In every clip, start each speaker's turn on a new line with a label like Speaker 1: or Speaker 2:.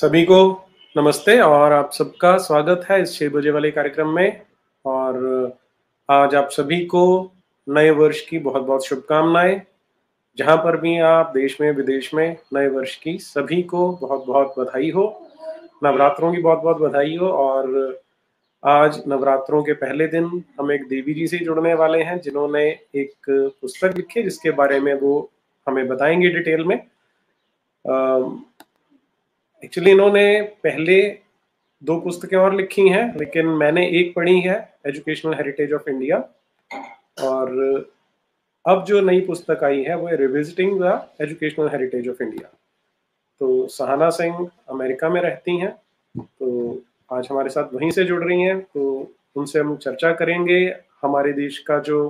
Speaker 1: सभी को नमस्ते और आप सबका स्वागत है इस 6 बजे वाले कार्यक्रम में। और आज आप सभी को नए वर्ष की बहुत बहुत शुभकामनाएं। जहां पर भी आप देश में विदेश में नए वर्ष की सभी को बहुत बहुत बधाई हो, नवरात्रों की बहुत बहुत बधाई हो। और आज नवरात्रों के पहले दिन हम एक देवी जी से जुड़ने वाले हैं जिन्होंने एक पुस्तक लिखी है जिसके बारे में वो हमें बताएंगे डिटेल में। एक्चुअली इन्होंने पहले 2 पुस्तकें और लिखी हैं, लेकिन मैंने एक पढ़ी है, एजुकेशनल हेरिटेज ऑफ इंडिया। और अब जो नई पुस्तक आई है वो है revisiting the educational heritage of India. तो सहाना सिंह अमेरिका में रहती हैं, तो आज हमारे साथ वहीं से जुड़ रही हैं। तो उनसे हम चर्चा करेंगे हमारे देश का जो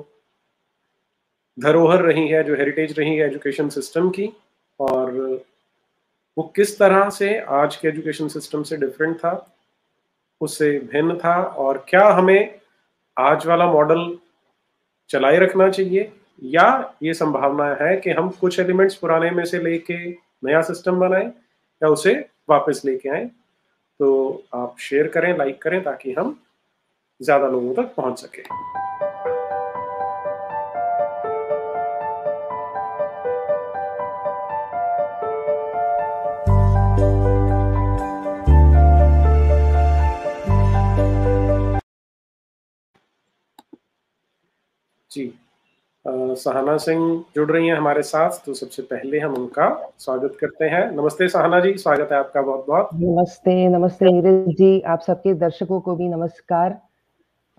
Speaker 1: धरोहर रही है, जो हेरिटेज रही है एजुकेशन सिस्टम की, और वो किस तरह से आज के एजुकेशन सिस्टम से डिफरेंट था, उससे भिन्न था, और क्या हमें आज वाला मॉडल चलाए रखना चाहिए या ये संभावना है कि हम कुछ एलिमेंट्स पुराने में से लेके नया सिस्टम बनाएं या उसे वापस लेके आए। तो आप शेयर करें, लाइक करें ताकि हम ज्यादा लोगों तक पहुंच सके। जी, सहाना सिंह जुड़ रही हैं हमारे साथ, तो सबसे पहले हम उनका स्वागत करते हैं। नमस्ते सहाना जी, स्वागत है आपका बहुत बहुत।
Speaker 2: नमस्ते नमस्ते नीरज जी, आप सबके दर्शकों को भी नमस्कार।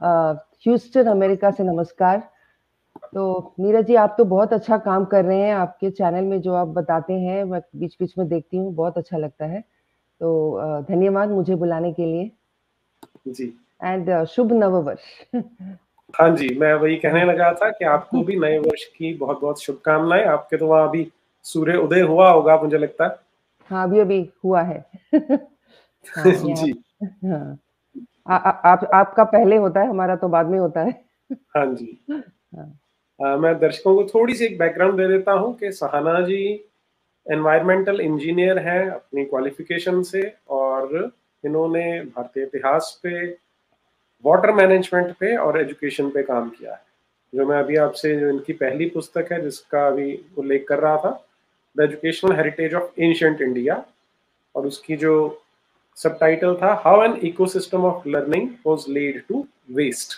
Speaker 2: ह्यूस्टन अमेरिका से नमस्कार। तो नीरज जी, आप तो बहुत अच्छा काम कर रहे हैं। आपके चैनल में जो आप बताते हैं मैं बीच बीच में देखती हूँ, बहुत अच्छा लगता है। तो धन्यवाद मुझे बुलाने के लिए।
Speaker 1: जी
Speaker 2: एंड शुभ नववर्ष।
Speaker 1: हाँ जी, मैं वही कहने लगा था कि आपको भी नए वर्ष की बहुत बहुत शुभकामनाएं। आपके तो वहाँ अभी सूर्य उदय हुआ होगा मुझे लगता है।
Speaker 2: हाँ, अभी अभी हुआ है। हाँ, यहाँ।
Speaker 1: जी
Speaker 2: हाँ, आपका पहले होता है, हमारा तो बाद में होता है।
Speaker 1: हाँ जी।
Speaker 2: हाँ।
Speaker 1: मैं दर्शकों को थोड़ी सी एक बैकग्राउंड दे देता हूँ कि सहाना जी एनवायरमेंटल इंजीनियर हैं अपनी क्वालिफिकेशन से, और इन्होंने भारतीय इतिहास पे, वाटर मैनेजमेंट पे और एजुकेशन पे काम किया है। जो मैं अभी आपसे, जो इनकी पहली पुस्तक है जिसका अभी उल्लेख कर रहा था, the educational heritage of ancient India, और उसकी जो सबटाइटल था how an ecosystem of learning was led to waste.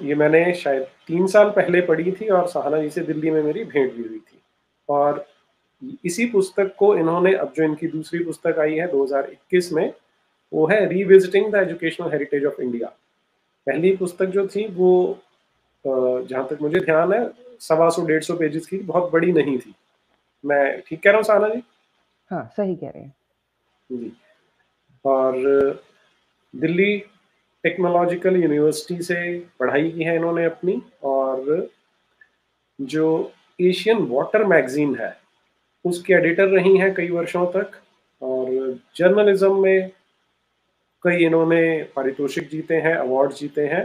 Speaker 1: ये मैंने शायद 3 साल पहले पढ़ी थी और सहाना जी से दिल्ली में मेरी भेंट भी हुई थी। और इसी पुस्तक को इन्होंने, अब जो इनकी दूसरी पुस्तक आई है 2021 में, वो है revisiting the educational heritage of India. पहली पुस्तक जो थी वो जहाँ तक मुझे ध्यान है 125-150 पेजेस की, बहुत बड़ी नहीं थी। मैं ठीक कह रहा हूँ सहाना जी?
Speaker 2: हाँ, सही कह रहे हैं
Speaker 1: जी। और दिल्ली टेक्नोलॉजिकल यूनिवर्सिटी से पढ़ाई की है इन्होंने अपनी, और जो एशियन वाटर मैगजीन है उसकी एडिटर रही हैं कई वर्षों तक। और जर्नलिज्म में कई इन्होंने पारितोषिक जीते हैं, अवार्ड जीते हैं।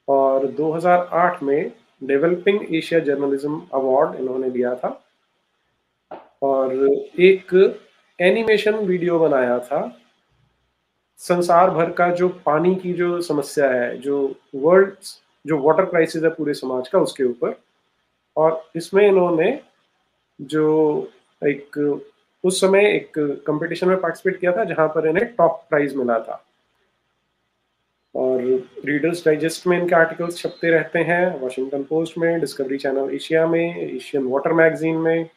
Speaker 1: और 2008 में डेवलपिंग एशिया जर्नलिज्म अवार्ड इन्होंने लिया था। और एक एनिमेशन वीडियो बनाया था संसार भर का जो पानी की जो समस्या है, जो वर्ल्ड, जो वाटर क्राइसिस है पूरे समाज का, उसके ऊपर। और इसमें इन्होंने जो एक, उस समय एक कंपटीशन में पार्टिसिपेट किया था जहां पर इन्हें टॉप प्राइज मिला था। और रीडर्स डाइजेस्ट में इनके आर्टिकल्स छपते रहते हैं, वॉशिंगटन पोस्ट में, डिस्कवरी चैनल एशिया में, एशियन वाटर मैगजीन में,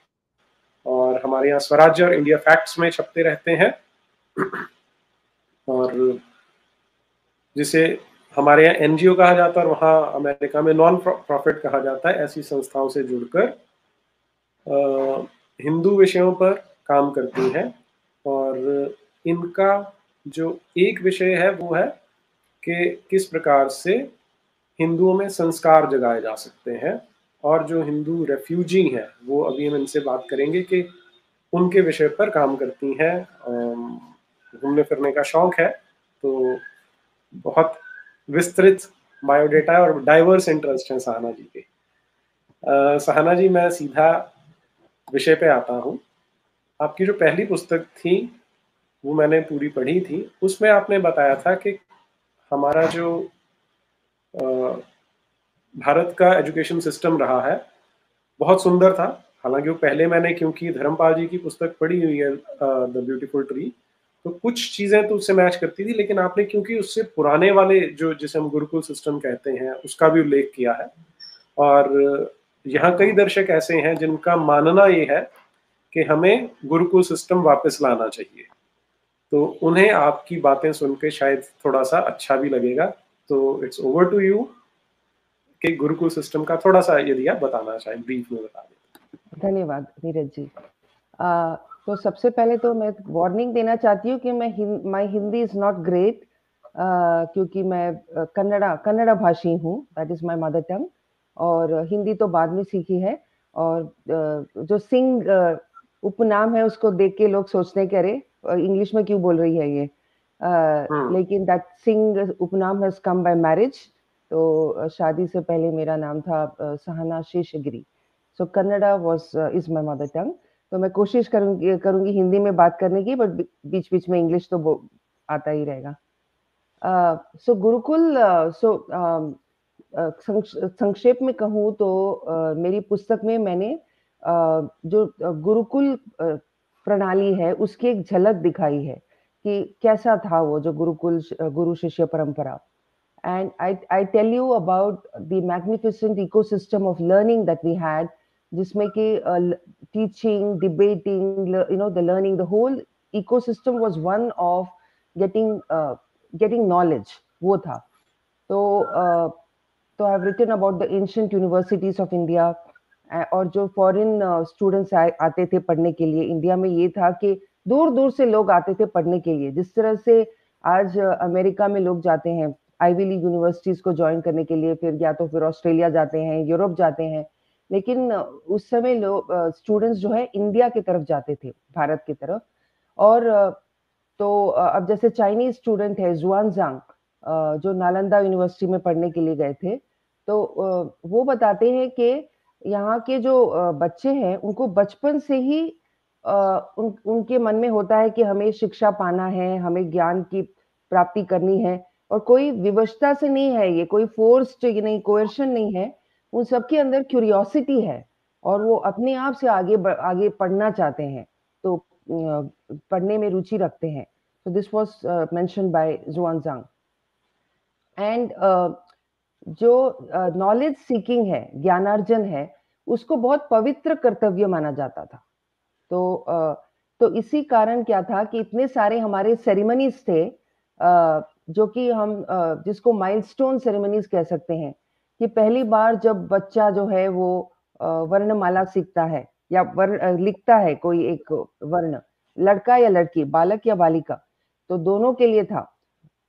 Speaker 1: और हमारे यहाँ स्वराज्य और इंडिया फैक्ट्स में छपते रहते हैं। और जिसे हमारे यहाँ एनजीओ कहा जाता है और वहाँ अमेरिका में नॉन प्रॉफिट कहा जाता है, ऐसी संस्थाओं से जुड़कर हिंदू विषयों पर काम करती हैं। और इनका जो एक विषय है वो है कि किस प्रकार से हिंदुओं में संस्कार जगाए जा सकते हैं। और जो हिंदू रेफ्यूजी हैं, वो अभी हम इनसे बात करेंगे कि उनके विषय पर काम करती हैं। घूमने फिरने का शौक है, तो बहुत विस्तृत बायोडेटा और डाइवर्स इंटरेस्ट है सहाना जी के। सहाना जी, मैं सीधा विषय पे आता हूँ आपकी जो पहली पुस्तक थी वो मैंने पूरी पढ़ी थी। उसमें आपने बताया था कि हमारा जो भारत का एजुकेशन सिस्टम रहा है बहुत सुंदर था। हालांकि वो पहले मैंने क्योंकि धर्मपाल जी की पुस्तक पढ़ी हुई है द ब्यूटीफुल ट्री, तो कुछ चीजें तो उससे मैच करती थी, लेकिन आपने क्योंकि उससे पुराने वाले जो जिसे हम गुरुकुल सिस्टम कहते हैं उसका भी उल्लेख किया है। और यहाँ कई दर्शक ऐसे हैं जिनका मानना ये है कि हमें गुरुकुल सिस्टम वापस लाना चाहिए। तो उन्हें आपकी बातें सुन के शायद थोड़ा सा अच्छा भी लगेगा। तो इट्स ओवर टू यू कि गुरुकुल सिस्टम का थोड़ा सा यदि आप बताना चाहें, ब्रीफ में बता दें।
Speaker 2: धन्यवाद नीरज जी। तो सबसे पहले तो मैं वार्निंग देना चाहती हूँ कि my Hindi is not great, क्योंकि मैं कन्नड़ा भाषी हूँ, दैट इज माय मदर टंग, और हिंदी तो बाद में सीखी है। और जो सिंह उपनाम है उसको देख के लोग सोचते हैं कि अरे इंग्लिश में क्यों बोल रही है ये, लेकिन दैट सिंह उपनाम हैज कम बाय मैरिज। तो शादी से पहले मेरा नाम था Sahana Sheshagiri. So Kannada was is my mother tongue. तो मैं कोशिश करूंगी हिंदी में बात करने की, बट बीच बीच में इंग्लिश तो आता ही रहेगा। सो गुरुकुल, संक्षेप में कहूँ तो मेरी पुस्तक में मैंने जो गुरुकुल प्रणाली है उसकी एक झलक दिखाई है कि कैसा था वो जो गुरुकुल गुरु शिष्य परंपरा। And I tell you about the magnificent ecosystem of learning that we had, जिसमें कि teaching, debating, the learning, the whole ecosystem was one of getting knowledge, वो था। तो I've written about the ancient universities of India, और जो foreign students आते थे पढ़ने के लिए इंडिया में, ये था कि दूर दूर से लोग आते थे पढ़ने के लिए। जिस तरह से आज अमेरिका में लोग जाते हैं आईवी लीग यूनिवर्सिटीज को ज्वाइन करने के लिए, फिर ऑस्ट्रेलिया जाते हैं, यूरोप जाते हैं, लेकिन उस समय लोग स्टूडेंट्स जो है इंडिया की तरफ जाते थे, भारत की तरफ। और तो अब जैसे चाइनीज स्टूडेंट है जुआनजांग, जो नालंदा यूनिवर्सिटी में पढ़ने के लिए गए थे, तो वो बताते हैं कि यहाँ के जो बच्चे हैं उनको बचपन से ही उनके मन में होता है कि हमें शिक्षा पाना है, हमें ज्ञान की प्राप्ति करनी है, और कोई विवशता से नहीं है, ये कोई फोर्स नहीं, कोएर्शन नहीं है। उन सबके अंदर क्यूरियोसिटी है और वो अपने आप से आगे पढ़ना चाहते हैं, तो पढ़ने में रुचि रखते हैं। So this was mentioned by Zhuangzang. And जो नॉलेज सीकिंग है, ज्ञानार्जन है, उसको बहुत पवित्र कर्तव्य माना जाता था। तो इसी कारण क्या था कि इतने सारे हमारे सेरेमनीज थे, जो कि हम जिसको माइलस्टोन सेरेमनीज कह सकते हैं, कि पहली बार जब बच्चा जो है वो वर्णमाला सीखता है या लिखता है कोई एक वर्ण, लड़का या लड़की, बालक या बालिका, तो दोनों के लिए था।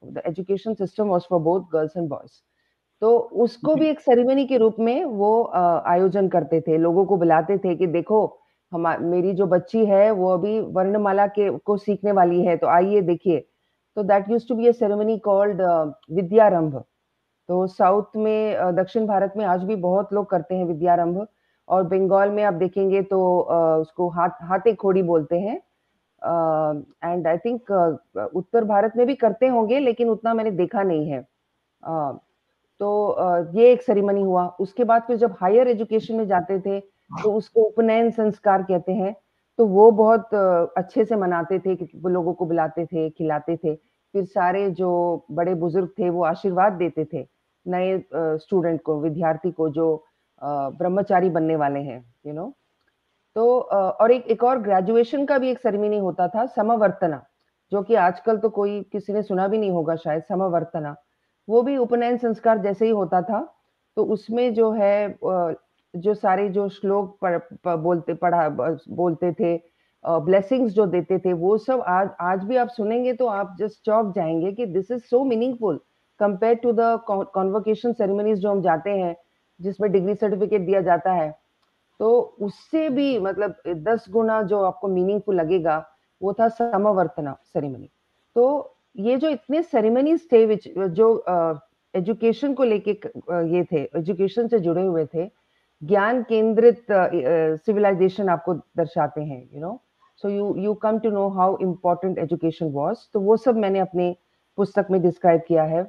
Speaker 2: The education system was for both girls and boys. तो उसको भी एक सेरेमनी के रूप में वो आयोजन करते थे, लोगों को बुलाते थे कि देखो मेरी जो बच्ची है वो अभी वर्णमाला को सीखने वाली है, तो आइए देखिए। तो that used to be a ceremony called Vidyarambh. तो साउथ में, दक्षिण भारत में आज भी बहुत लोग करते हैं विद्यारंभ, और बंगाल में आप देखेंगे तो उसको हाथे खोड़ी बोलते हैं। एंड आई थिंक उत्तर भारत में भी करते होंगे, लेकिन उतना मैंने देखा नहीं है। तो ये एक सेरेमनी हुआ। उसके बाद फिर जब हायर एजुकेशन में जाते थे तो उसको उपनयन संस्कार कहते हैं। तो वो बहुत अच्छे से मनाते थे, क्योंकि वो लोगों को बुलाते थे, खिलाते थे, फिर सारे जो बड़े बुजुर्ग थे वो आशीर्वाद देते थे नए स्टूडेंट को, विद्यार्थी को, जो ब्रह्मचारी बनने वाले हैं, तो और एक और ग्रेजुएशन का भी एक सेरेमनी होता था, समावर्तना, जो कि आजकल तो कोई किसी ने सुना भी नहीं होगा शायद, समावर्तना। वो भी उपनयन संस्कार जैसे ही होता था। तो उसमें जो है जो सारे जो श्लोक बोलते थे, ब्लेसिंग्स जो देते थे, वो सब आज भी आप सुनेंगे तो आप जस्ट चौंक जाएंगे कि this is so meaningful compare to the convocation ceremonies जो हम जाते हैं, जिसमें डिग्री सर्टिफिकेट दिया जाता है। तो उससे भी मतलब 10 गुना जो आपको मीनिंगफुल लगेगा, वो था समावर्तना सेरेमनी। तो ये जो इतने सेरेमनीज थे जो एजुकेशन को लेके ये थे, एजुकेशन से जुड़े हुए थे, ज्ञान केंद्रित सिविलाइजेशन आपको दर्शाते हैं, so you come to know how important education was. तो वो सब मैंने अपनी पुस्तक में डिस्क्राइब किया है।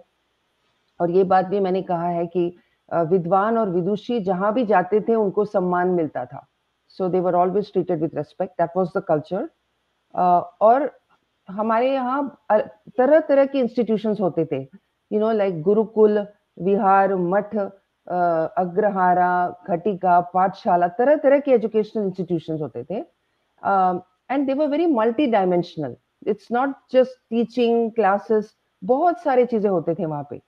Speaker 2: और ये बात भी मैंने कहा है कि विद्वान और विदुषी जहां भी जाते थे उनको सम्मान मिलता था। So they were always treated with respect, that was the culture. और हमारे यहाँ तरह तरह के इंस्टीट्यूशंस होते थे, you know, like gurukul, vihar, math, agrahara, घटिका, पाठशाला, तरह तरह के एजुकेशनल इंस्टीट्यूशंस होते थे। And they were very multi dimensional. It's not just teaching classes, बहुत सारे चीजें होते थे वहां पे।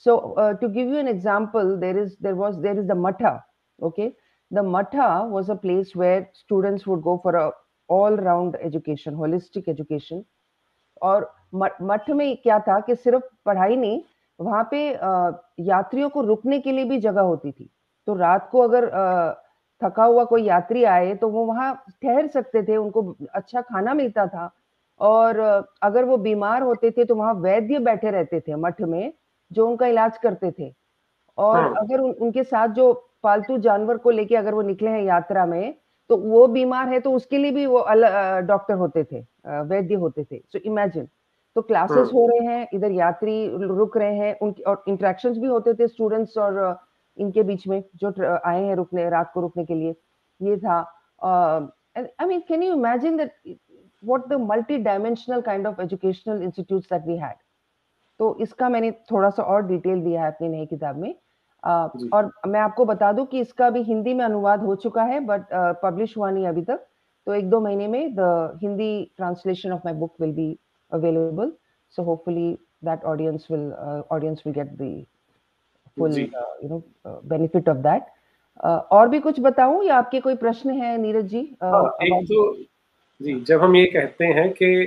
Speaker 2: So to give you an example, there is the matha. Okay, the matha was a place where students would go for a all-round education, holistic education. और मठ में क्या था कि सिर्फ पढ़ाई नहीं, वहां पे यात्रियों को रुकने के लिए भी जगह होती थी। तो रात को अगर थका हुआ कोई यात्री आए तो वो वहां ठहर सकते थे, उनको अच्छा खाना मिलता था। और अगर वो बीमार होते थे तो वहां वैद्य बैठे रहते थे मठ में, जो उनका इलाज करते थे। और अगर उनके साथ जो पालतू जानवर को लेके अगर वो निकले हैं यात्रा में, तो वो बीमार है तो उसके लिए भी वो डॉक्टर होते थे, वैद्य होते थे। सो इमेजिन, तो क्लासेस हो रहे हैं, इधर यात्री रुक रहे हैं, उनकी और इंटरेक्शंस भी होते थे स्टूडेंट्स और इनके बीच में जो आए हैं रुकने, रात को रुकने के लिए। ये था, I mean, can you imagine that what the multi dimensional kind of educational institutes that we had. तो इसका मैंने थोड़ा सा और डिटेल दिया है अपनी नई किताब में। और मैं आपको बता दूं कि इसका भी हिंदी में अनुवाद हो चुका है, बट पब्लिश हुआ नहीं अभी तक। तो 1-2 महीने में the Hindi translation of my book will be available. So hopefully that audience will get the full you know benefit of that. और भी कुछ बताऊं या आपके कोई प्रश्न है नीरज जी?
Speaker 1: एक तो जी, जब हम ये कहते हैं कि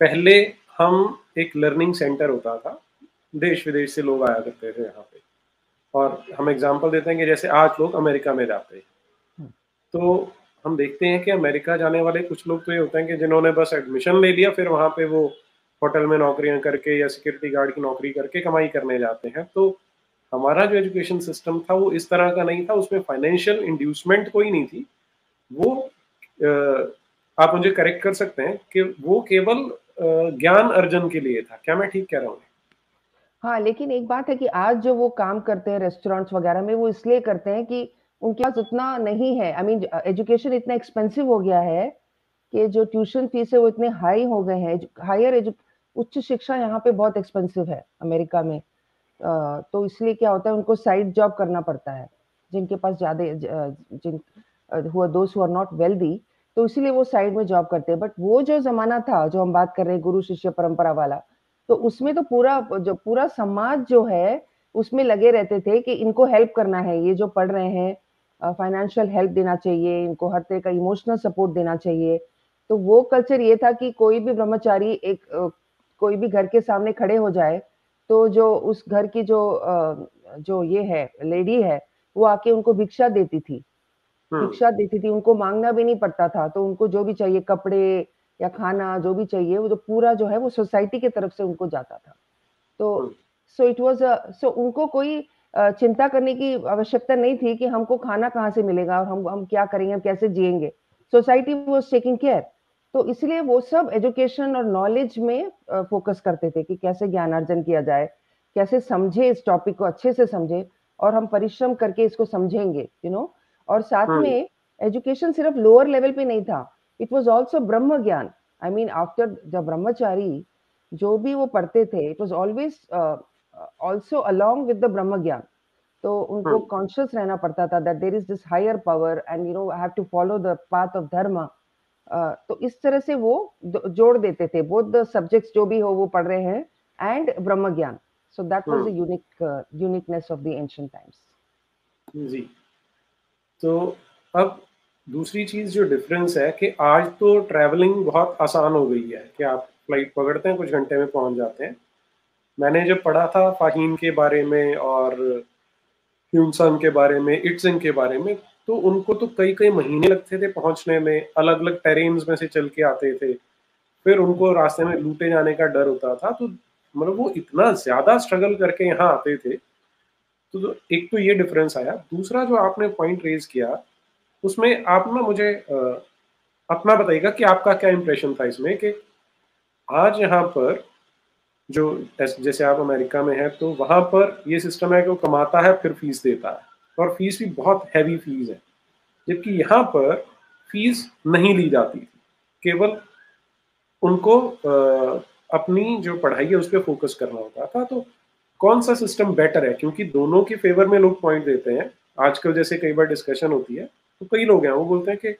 Speaker 1: पहले हम एक लर्निंग सेंटर होता था, देश विदेश से लोग आया करते थे यहाँ पे, और हम एग्जांपल देते हैं कि जैसे आज लोग अमेरिका में जाते हैं, तो हम देखते हैं कि अमेरिका जाने वाले कुछ लोग तो ये होते हैं कि जिन्होंने बस एडमिशन ले लिया, फिर वहाँ पे वो होटल में नौकरियां करके या सिक्योरिटी गार्ड की नौकरी करके कमाई करने जाते हैं। तो हमारा जो एजुकेशन सिस्टम था वो इस तरह का नहीं था, उसमें फाइनेंशियल इंड्यूसमेंट कोई नहीं थी। वो आप मुझे करेक्ट कर सकते हैं कि वो केवल ज्ञान अर्जन के लिए था। क्या मैं ठीक कह रहा हूँ?
Speaker 2: हाँ, लेकिन एक बात है कि आज जो वो काम करते हैं रेस्टोरेंट्स वगैरह में, वो इसलिए करते हैं कि उनके पास उतना नहीं है। आई मीन, एजुकेशन इतना एक्सपेंसिव हो गया है कि जो ट्यूशन फीस है वो इतने हाई हो गए हैं। उच्च शिक्षा यहाँ पे बहुत एक्सपेंसिव है अमेरिका में। तो इसलिए क्या होता है, उनको साइड जॉब करना पड़ता है, जिनके पास ज्यादा दोस्त हु आर नॉट वेल्दी, तो इसीलिए वो साइड में जॉब करते हैं। बट वो जो जमाना था जो हम बात कर रहे हैं, गुरु शिष्य परंपरा वाला, तो उसमें तो पूरा समाज जो है उसमें लगे रहते थे कि इनको हेल्प करना है, ये जो पढ़ रहे हैं, फाइनेंशियल हेल्प देना चाहिए इनको, हर तरह का इमोशनल सपोर्ट देना चाहिए। तो वो कल्चर ये था कि कोई भी ब्रह्मचारी कोई भी घर के सामने खड़े हो जाए तो जो उस घर की जो ये है लेडी है, वो आके उनको भिक्षा देती थी। उनको मांगना भी नहीं पड़ता था। तो उनको जो भी चाहिए, कपड़े या खाना जो भी चाहिए, वो जो पूरा जो है वो सोसाइटी की तरफ से उनको जाता था। तो सो उनको कोई चिंता करने की आवश्यकता नहीं थी कि हमको खाना कहाँ से मिलेगा और हम क्या करेंगे, हम कैसे जिएंगे। Society was taking care. तो इसलिए वो सब एजुकेशन और नॉलेज में फोकस करते थे कि कैसे ज्ञानार्जन किया जाए, कैसे समझे इस टॉपिक को, अच्छे से समझे, और हम परिश्रम करके इसको समझेंगे, यू नो। और साथ में एजुकेशन सिर्फ लोअर लेवल पे नहीं था, इट वाज आल्सो ब्रह्म ज्ञान। आई मीन, आफ्टर जब ब्रह्मचारी जो भी वो पढ़ते थे, it was always also along with the Brahma gyan. तो उनको कॉन्शियस रहना पड़ता था that there is this higher power and you know I have to follow the path of dharma. तो इस तरह से वो जोड़ देते थे, बोथ द सब्जेक्ट्स जो भी हो वो पढ़ रहे हैं and Brahma Gyan. So that was the uniqueness of the ancient times.
Speaker 1: जी। तो अब दूसरी चीज जो डिफरेंस है कि आज तो ट्रैवलिंग बहुत आसान हो गई है कि आप फ्लाइट पकड़ते हैं, कुछ घंटे में पहुंच जाते हैं। मैंने जब पढ़ा था फाहीम के बारे में और ह्यूनसन के बारे में, इट्जन के बारे में, तो उनको तो कई कई महीने लगते थे पहुंचने में, अलग अलग टेरेन्स में से चल के आते थे, फिर उनको रास्ते में लूटे जाने का डर होता था। तो मतलब वो इतना ज्यादा स्ट्रगल करके यहाँ आते थे। तो एक तो ये डिफरेंस आया। दूसरा जो आपने पॉइंट रेज किया, उसमें आप ना मुझे अपना बताइएगा कि आपका क्या इंप्रेशन था इसमें कि आज यहाँ पर जो जैसे आप अमेरिका में है तो वहां पर ये सिस्टम है कि वो कमाता है फिर फीस देता है, और फीस भी बहुत हैवी फीस है, जबकि यहाँ पर फीस नहीं ली जाती, केवल उनको अपनी जो पढ़ाई है उस पर फोकस करना होता था। तो कौन सा सिस्टम बेटर है, क्योंकि दोनों के फेवर में लोग पॉइंट देते हैं। आजकल जैसे कई बार डिस्कशन होती है तो कई लोग हैं वो बोलते हैं कि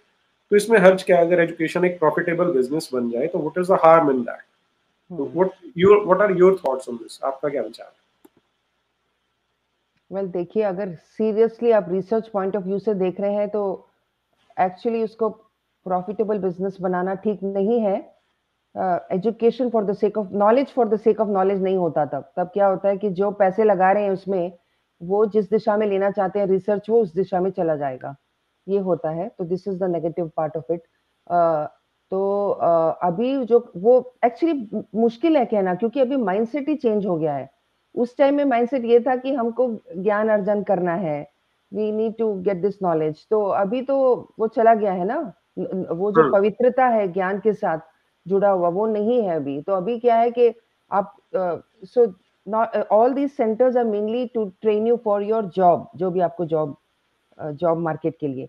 Speaker 1: तो इसमें हर्ज क्या, अगर एजुकेशन एक प्रॉफिटेबल बिजनेस बन जाए तो what is the harm in that. तो what are your thoughts on this, आपका क्या विचार है?
Speaker 2: वेल देखिए, अगर सीरियसली आप रिसर्च पॉइंट ऑफ व्यू से देख रहे हैं तो एक्चुअली उसको प्रॉफिटेबल बिजनेस बनाना ठीक नहीं है। Education for the sake of knowledge, for the sake of knowledge नहीं होता। तब क्या होता है कि जो पैसे लगा रहे हैं उसमें, वो जिस दिशा में लेना चाहते हैं रिसर्च, वो उस दिशा में चला जाएगा, ये होता है। तो this is the negative part of it. तो अभी जो वो एक्चुअली मुश्किल है कहना, क्योंकि अभी माइंडसेट ही चेंज हो गया है। उस टाइम में माइंडसेट ये था कि हमको ज्ञान अर्जन करना है, we need to get this knowledge. तो अभी तो वो चला गया है ना, वो जो पवित्रता है ज्ञान के साथ जुड़ा हुआ, वो नहीं है अभी। तो अभी क्या है कि आप so all these centres are mainly to train you for your job, जो भी आपको जॉब मार्केट के लिए।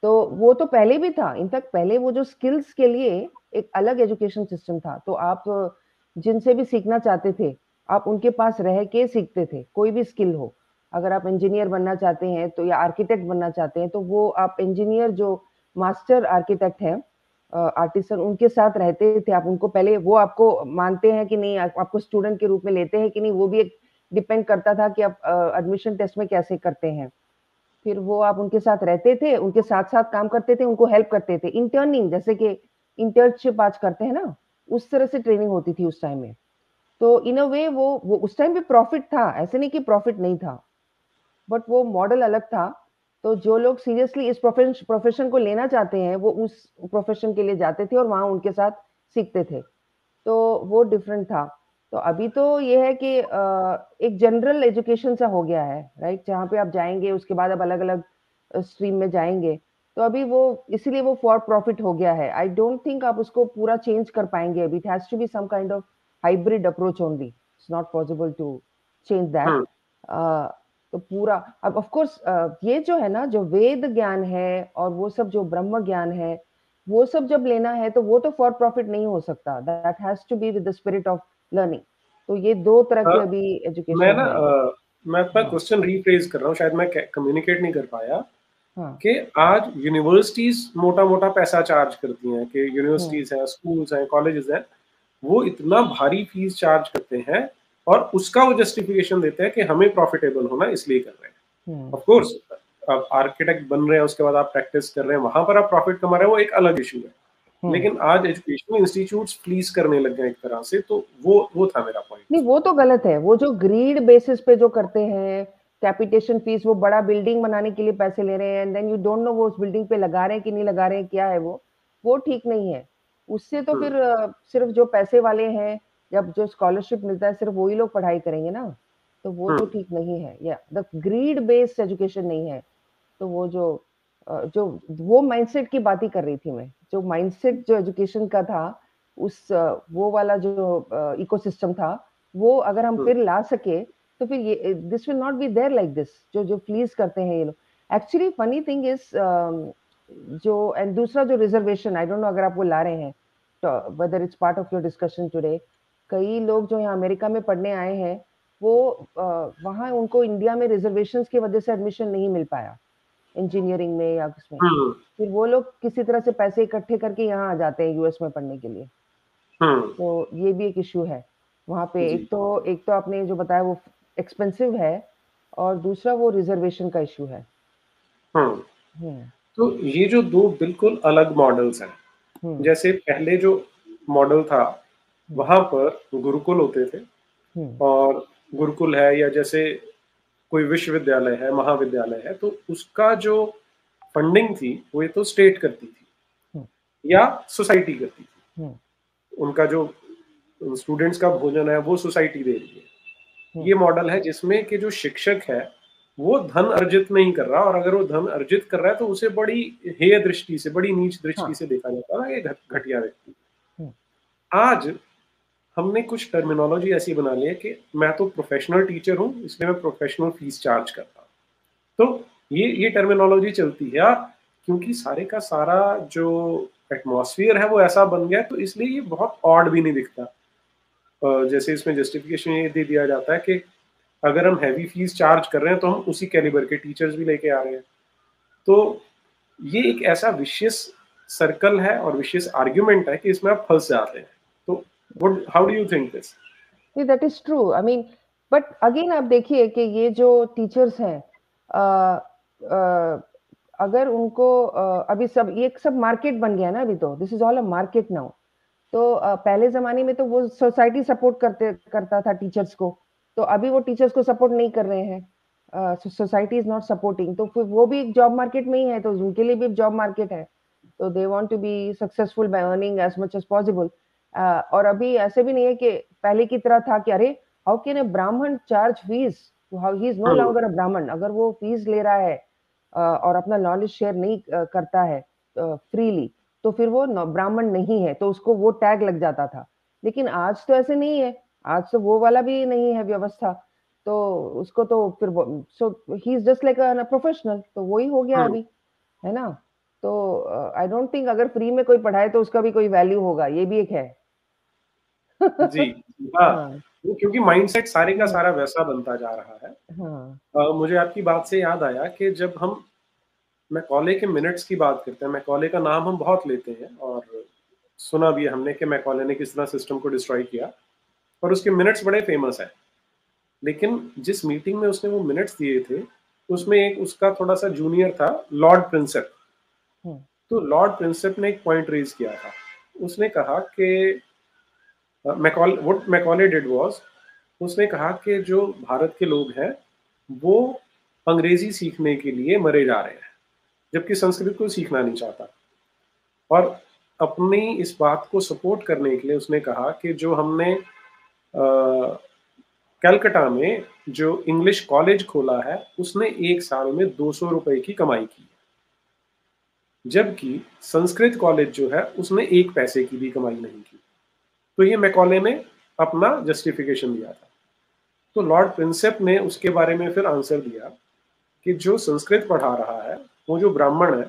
Speaker 2: तो वो तो पहले भी था, इनफैक्ट पहले वो जो स्किल्स के लिए एक अलग एजुकेशन सिस्टम था। तो आप जिनसे भी सीखना चाहते थे, आप उनके पास रह के सीखते थे, कोई भी स्किल हो। अगर आप इंजीनियर बनना चाहते हैं तो, या आर्किटेक्ट बनना चाहते हैं तो, वो आप इंजीनियर जो मास्टर आर्किटेक्ट हैं, आर्टिसन, उनके साथ रहते थे। आप उनको पहले, वो आपको मानते हैं कि नहीं, आपको स्टूडेंट के रूप में लेते हैं कि नहीं, वो भी एक डिपेंड करता था कि आप एडमिशन टेस्ट में कैसे करते हैं। फिर वो आप उनके साथ रहते थे, उनके साथ साथ काम करते थे, उनको हेल्प करते थे। इंटर्निंग, जैसे कि इंटर्नशिप आज करते हैं ना, उस तरह से ट्रेनिंग होती थी उस टाइम में। तो इन अ वे वो उस टाइम भी प्रॉफिट था, ऐसे नहीं कि प्रॉफिट नहीं था, बट वो मॉडल अलग था। तो जो लोग सीरियसली इस प्रोफेशन को लेना चाहते हैं, वो उस प्रोफेशन के लिए जाते थे और वहां उनके साथ सीखते थे। तो वो डिफरेंट था। तो अभी तो ये है कि एक जनरल एजुकेशन सा हो गया है, राइट, जहाँ पे आप जाएंगे, उसके बाद आप अलग अलग स्ट्रीम में जाएंगे। तो अभी वो, इसीलिए वो फॉर प्रॉफिट हो गया है। आई डोंट थिंक आप उसको पूरा चेंज कर पाएंगे अभी। It has to be some kind of hybrid approach only, it's not possible to change that. तो पूरा, अब ऑफ कोर्स ये जो है ना, जो वेद ज्ञान है और वो सब जो ब्रह्म ज्ञान है, वो सब जब लेना है तो वो तो फॉर प्रॉफिट नहीं हो सकता। That has to be with the spirit of learning. तो ये दो तरह की अभी
Speaker 1: मैं
Speaker 2: एजुकेशन
Speaker 1: ना
Speaker 2: है।
Speaker 1: मैं अपना
Speaker 2: हाँ
Speaker 1: क्वेश्चन रीफ्रेज कर रहा हूँ, शायद मैं कम्युनिकेट नहीं कर पाया
Speaker 2: हाँ
Speaker 1: कि आज यूनिवर्सिटीज मोटा मोटा पैसा चार्ज करती हैं, कि यूनिवर्सिटीज हैं, स्कूल्स हैं, कॉलेजेस हैं, वो इतना भारी फीस चार्ज करते हैं और उसका वो जस्टिफिकेशन देते हैं कि हमें प्रॉफिटेबल होना इसलिए कर रहे हैं। ऑफ कोर्स आप आर्किटेक्ट बन रहे हैं, उसके बाद आप प्रैक्टिस कर रहे हैं, वहां पर आप प्रॉफिट कमा रहे हैं, वो एक अलग इशू है। लेकिन आज एजुकेशनल इंस्टीट्यूट्स प्लीज करने लग गए एक तरह से, तो वो था मेरा पॉइंट।
Speaker 2: नहीं, वो तो गलत है। वो जो ग्रीड बेसिस पे जो करते हैं, कैपिटेशन फीस, वो बड़ा बिल्डिंग बनाने के लिए पैसे ले रहे हैं, and then you don't know वो उस बिल्डिंग पे लगा रहे हैं कि नहीं लगा रहे हैं, क्या है वो ठीक नहीं है। उससे तो फिर सिर्फ जो पैसे वाले हैं, जब जो स्कॉलरशिप मिलता है, सिर्फ वही लोग पढ़ाई करेंगे ना। तो वो तो ठीक नहीं है, या द ग्रीड बेस्ड एजुकेशन नहीं है। तो वो जो वो माइंडसेट की बात ही कर रही थी मैं, जो माइंडसेट जो एजुकेशन का था, उस वो वाला जो इकोसिस्टम था, वो अगर हम फिर ला सके तो फिर ये this will not be there like this, जो प्लीज करते हैं ये लोग। एक्चुअली फनी थिंग इज, जो एंड दूसरा जो रिजर्वेशन, आई डोंट नो अगर आप वो ला रहे हैं, तो whether it's part of your discussion today. कई लोग जो यहाँ अमेरिका में पढ़ने आए हैं, वो वहाँ उनको इंडिया में रिजर्वेशंस की वजह से एडमिशन नहीं मिल पाया इंजीनियरिंग में या उसमें। फिर वो लोग किसी तरह से पैसे इकट्ठे करके यहाँ आ जाते हैं यूएस में पढ़ने के लिए। तो ये भी एक इश्यू है वहाँ पे। एक तो आपने जो बताया वो एक्सपेंसिव है, और दूसरा वो रिजर्वेशन का इश्यू है।
Speaker 1: तो ये जो दो बिल्कुल अलग मॉडल्स हैं, जैसे पहले जो मॉडल था वहां पर गुरुकुल होते थे, और गुरुकुल है या जैसे कोई विश्वविद्यालय है, महाविद्यालय है, तो उसका जो फंडिंग थी वो ये तो स्टेट करती थी या सोसाइटी करती थी। उनका जो स्टूडेंट्स का भोजन है वो सोसाइटी दे रही है। ये मॉडल है जिसमें कि जो शिक्षक है वो धन अर्जित नहीं कर रहा, और अगर वो धन अर्जित कर रहा है तो उसे बड़ी हेय दृष्टि से, बड़ी नीच दृष्टि
Speaker 2: हाँ।
Speaker 1: से देखा जाता है, ये घटिया व्यक्ति।
Speaker 2: हम्म,
Speaker 1: आज हमने कुछ टर्मिनोलॉजी ऐसी बना ली है कि मैं तो प्रोफेशनल टीचर हूँ, इसलिए मैं प्रोफेशनल फीस चार्ज करता हूँ। तो ये टर्मिनोलॉजी चलती है, और क्योंकि सारे का सारा जो एटमॉस्फेयर है वो ऐसा बन गया है, तो इसलिए ये बहुत ऑड भी नहीं दिखता। जैसे इसमें जस्टिफिकेशन ये दे दिया जाता है कि अगर हम हैवी फीस चार्ज कर रहे हैं तो हम उसी कैलिबर के टीचर्स भी लेके आ रहे हैं। तो ये एक ऐसा विशियस सर्कल है और विशियस आर्ग्यूमेंट है कि इसमें आप फंस जाते हैं। तो what, how do you think this?
Speaker 2: That is true. I mean, but again आप देखिए कि ये जो टीचर्स हैं, अगर उनको अभी सब ये सब मार्केट बन गया ना, अभी तो this is all a market now. तो पहले जमाने में तो वो सोसाइटी सपोर्ट करता था टीचर्स को, तो अभी वो टीचर्स को सपोर्ट नहीं कर रहे हैं, सोसाइटी इज नॉट सपोर्टिंग, तो फिर वो भी जॉब मार्केट में ही है, तो उनके लिए भी जॉब मार्केट है। तो they want to be successful by earning as much as possible. और अभी ऐसे भी नहीं है कि पहले की तरह था कि अरे how can a Brahmin charge fees, how he is no longer a Brahmin. अगर वो फीस ले रहा है और अपना नॉलेज शेयर नहीं करता है फ्रीली, तो फिर वो ब्राह्मण नहीं है, तो उसको वो टैग लग जाता था। लेकिन आज तो ऐसे नहीं है, आज तो वो वाला भी नहीं है व्यवस्था, तो उसको तो फिर so he is just like a professional, तो वही हो गया अभी, है ना। तो आई डोंट थिंक अगर फ्री में कोई पढ़ाए तो उसका भी कोई वैल्यू होगा, ये भी एक है।
Speaker 1: जी, हाँ,
Speaker 2: हाँ।
Speaker 1: वो क्योंकि माइंडसेट सारे का
Speaker 2: हाँ।
Speaker 1: सारा वैसा बनता जा रहा है।
Speaker 2: हाँ।
Speaker 1: मुझे आपकी बात से याद आया कि जब हम मैकॉले के मिनट्स की बात करते हैं, मैकॉले का नाम हम बहुत लेते हैं और सुना भी है हमने कि मैकॉले ने किस तरह सिस्टम को डिस्ट्रॉय किया, और उसके मिनट्स बड़े फेमस है। लेकिन जिस मीटिंग में उसने वो मिनट्स दिए थे, उसमें एक उसका थोड़ा सा जूनियर था, लॉर्ड प्रिंसेप।
Speaker 2: हम्म,
Speaker 1: तो लॉर्ड प्रिंसेप ने एक पॉइंट रेज किया था। उसने कहा कि व्हाट मैकॉले डिड वाज, उसने कहा कि जो भारत के लोग हैं वो अंग्रेजी सीखने के लिए मरे जा रहे हैं, जबकि संस्कृत को सीखना नहीं चाहता। और अपनी इस बात को सपोर्ट करने के लिए उसने कहा कि जो हमने कलकत्ता में जो इंग्लिश कॉलेज खोला है, उसने एक साल में 200 रुपए की कमाई की, जबकि संस्कृत कॉलेज जो है उसने एक पैसे की भी कमाई नहीं की। तो ये मैकॉले ने अपना जस्टिफिकेशन दिया था। तो लॉर्ड प्रिंसेप ने उसके बारे में फिर आंसर दिया कि जो संस्कृत पढ़ा रहा है, वो जो ब्राह्मण है,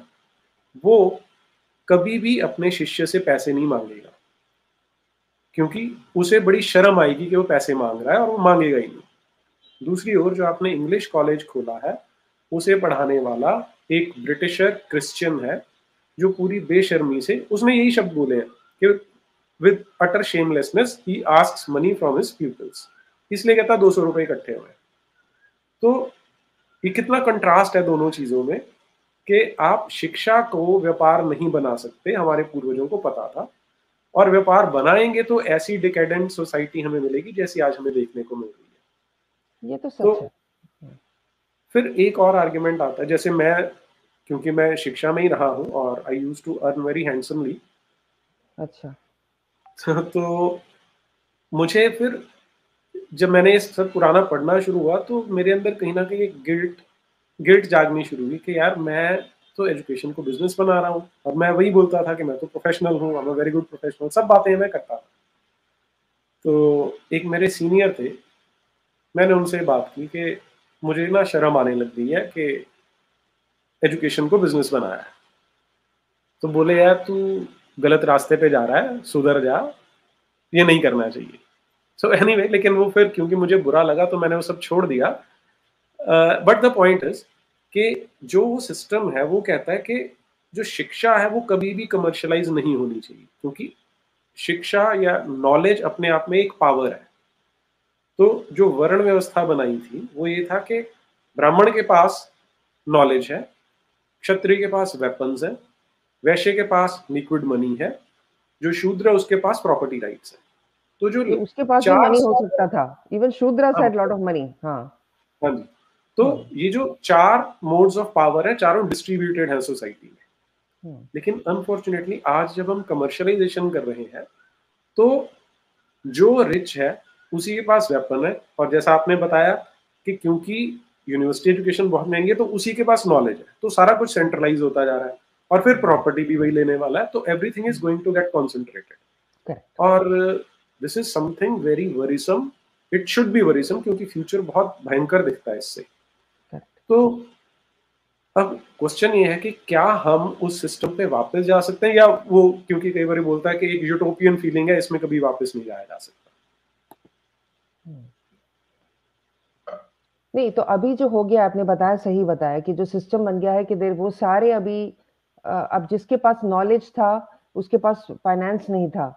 Speaker 1: वो कभी भी अपने शिष्य से पैसे नहीं मांगेगा, क्योंकि उसे बड़ी शर्म आएगी कि वो पैसे मांग रहा है, और वो मांगेगा ही नहीं। दूसरी ओर जो आपने इंग्लिश कॉलेज खोला है, उसे पढ़ाने वाला एक ब्रिटिशर क्रिश्चियन है, जो पूरी बेशर्मी से उसने यही शब्द बोले हैं कि with utter shamelessness he asks money from his peoples, इसलिए कहता 200 रुपए इकट्ठे हुए। तो ये कितना कंट्रास्ट है दोनों चीजों में, कि आप शिक्षा को व्यापार नहीं बना सकते, हमारे पूर्वजों को पता था, और व्यापार बनाएंगे तो ऐसी डिकेडेंट सोसाइटी हमें मिलेगी जैसी आज हमें देखने को मिल रही है।
Speaker 2: ये तो
Speaker 1: तो
Speaker 2: सच है।
Speaker 1: फिर एक और आर्ग्यूमेंट आता है, जैसे मैं, क्योंकि मैं शिक्षा में ही रहा हूँ और I use to earn very handsomely,
Speaker 2: अच्छा।
Speaker 1: तो मुझे फिर जब मैंने ये सब पुराना पढ़ना शुरू हुआ तो मेरे अंदर कहीं ना कहीं एक गिल्ट गिल्ट जागनी शुरू हुई कि यार मैं तो एजुकेशन को बिजनेस बना रहा हूँ, और मैं वही बोलता था कि मैं तो प्रोफेशनल हूँ, I am very good professional, सब बातें मैं करता था। तो एक मेरे सीनियर थे, मैंने उनसे बात की कि मुझे ना शर्म आने लग गई है कि एजुकेशन को बिजनेस बनाया है। तो बोले यार तू गलत रास्ते पे जा रहा है, सुधर जा, ये नहीं करना चाहिए। सो एनीवे, लेकिन वो फिर क्योंकि मुझे बुरा लगा तो मैंने वो सब छोड़ दिया। बट द पॉइंट इज कि जो सिस्टम है वो कहता है कि जो शिक्षा है वो कभी भी कमर्शलाइज नहीं होनी चाहिए, क्योंकि शिक्षा या नॉलेज अपने आप में एक पावर है। तो जो वर्ण व्यवस्था बनाई थी वो ये था कि ब्राह्मण के पास नॉलेज है, क्षत्रिय के पास वेपन्स है, वैश्य के पास लिक्विड मनी है, जो शूद्र है उसके पास प्रॉपर्टी राइट्स है। तो जो
Speaker 2: ये उसके पास भी
Speaker 1: चार
Speaker 2: मनी हो सकता था, even Shudra had lot of money. हाँ।
Speaker 1: हाँ जी, तो ये जो चार मोड्स ऑफ पावर है, चारों डिस्ट्रीब्यूटेड है सोसाइटी में। लेकिन अनफॉर्चुनेटली आज जब हम कमर्शलाइजेशन कर रहे हैं, तो जो रिच है उसी के पास वेपन है, और जैसा आपने बताया कि क्योंकि यूनिवर्सिटी एजुकेशन बहुत महंगी है, तो उसी के पास नॉलेज है, तो सारा कुछ सेंट्रलाइज होता जा रहा है, और फिर प्रॉपर्टी भी वही लेने वाला है, तो everything is going to get concentrated. और this is something very worrisome, it should be worrisome, क्योंकि फ्यूचर बहुत भयंकर दिखता है इससे। तो अब क्वेश्चन ये है कि क्या हम उस सिस्टम पे वापस जा सकते हैं, या वो, क्योंकि कई बार बोलता है कि एक यूटोपियन फीलिंग है, इसमें कभी वापस नहीं जाया जा सकता।
Speaker 2: नहीं, तो अभी जो हो गया, आपने बताया, सही बताया कि जो सिस्टम बन गया है कि देर वो सारे अभी अब जिसके पास नॉलेज था उसके पास फाइनेंस नहीं था,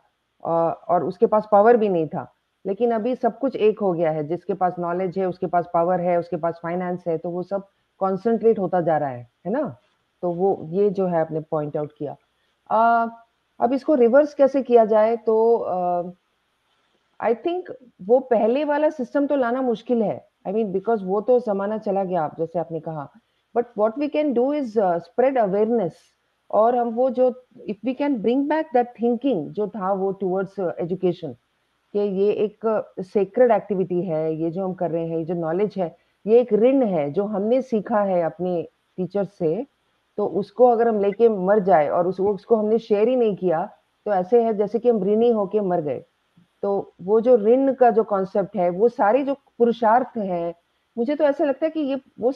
Speaker 2: और उसके पास पावर भी नहीं था, लेकिन अभी सब कुछ एक हो गया है। जिसके पास नॉलेज है, उसके पास पावर है, उसके पास फाइनेंस है, तो वो सब कॉन्सेंट्रेट होता जा रहा है ना। तो वो ये जो है आपने पॉइंट आउट किया। अब इसको रिवर्स कैसे किया जाए, तो आई थिंक वो पहले वाला सिस्टम तो लाना मुश्किल है। आई मीन बिकॉज वो तो जमाना चला गया, आप जैसे आपने कहा। But what we can do is spread awareness, और हम वो जो, if we can bring back that thinking जो था वो टुवर्ड्स एजुकेशन, कि ये एक सेक्रेड एक्टिविटी है, ये जो हम कर रहे हैं, ये जो नॉलेज है, ये एक ऋण है जो हमने सीखा है अपने टीचर से। तो उसको अगर हम लेके मर जाए और उसको हमने शेयर ही नहीं किया, तो ऐसे है जैसे कि हम ऋणी होके मर गए। तो वो जो ऋण का जो कॉन्सेप्ट है, वो सारे जो पुरुषार्थ है, मुझे तो ऐसा लगता है कि ये वो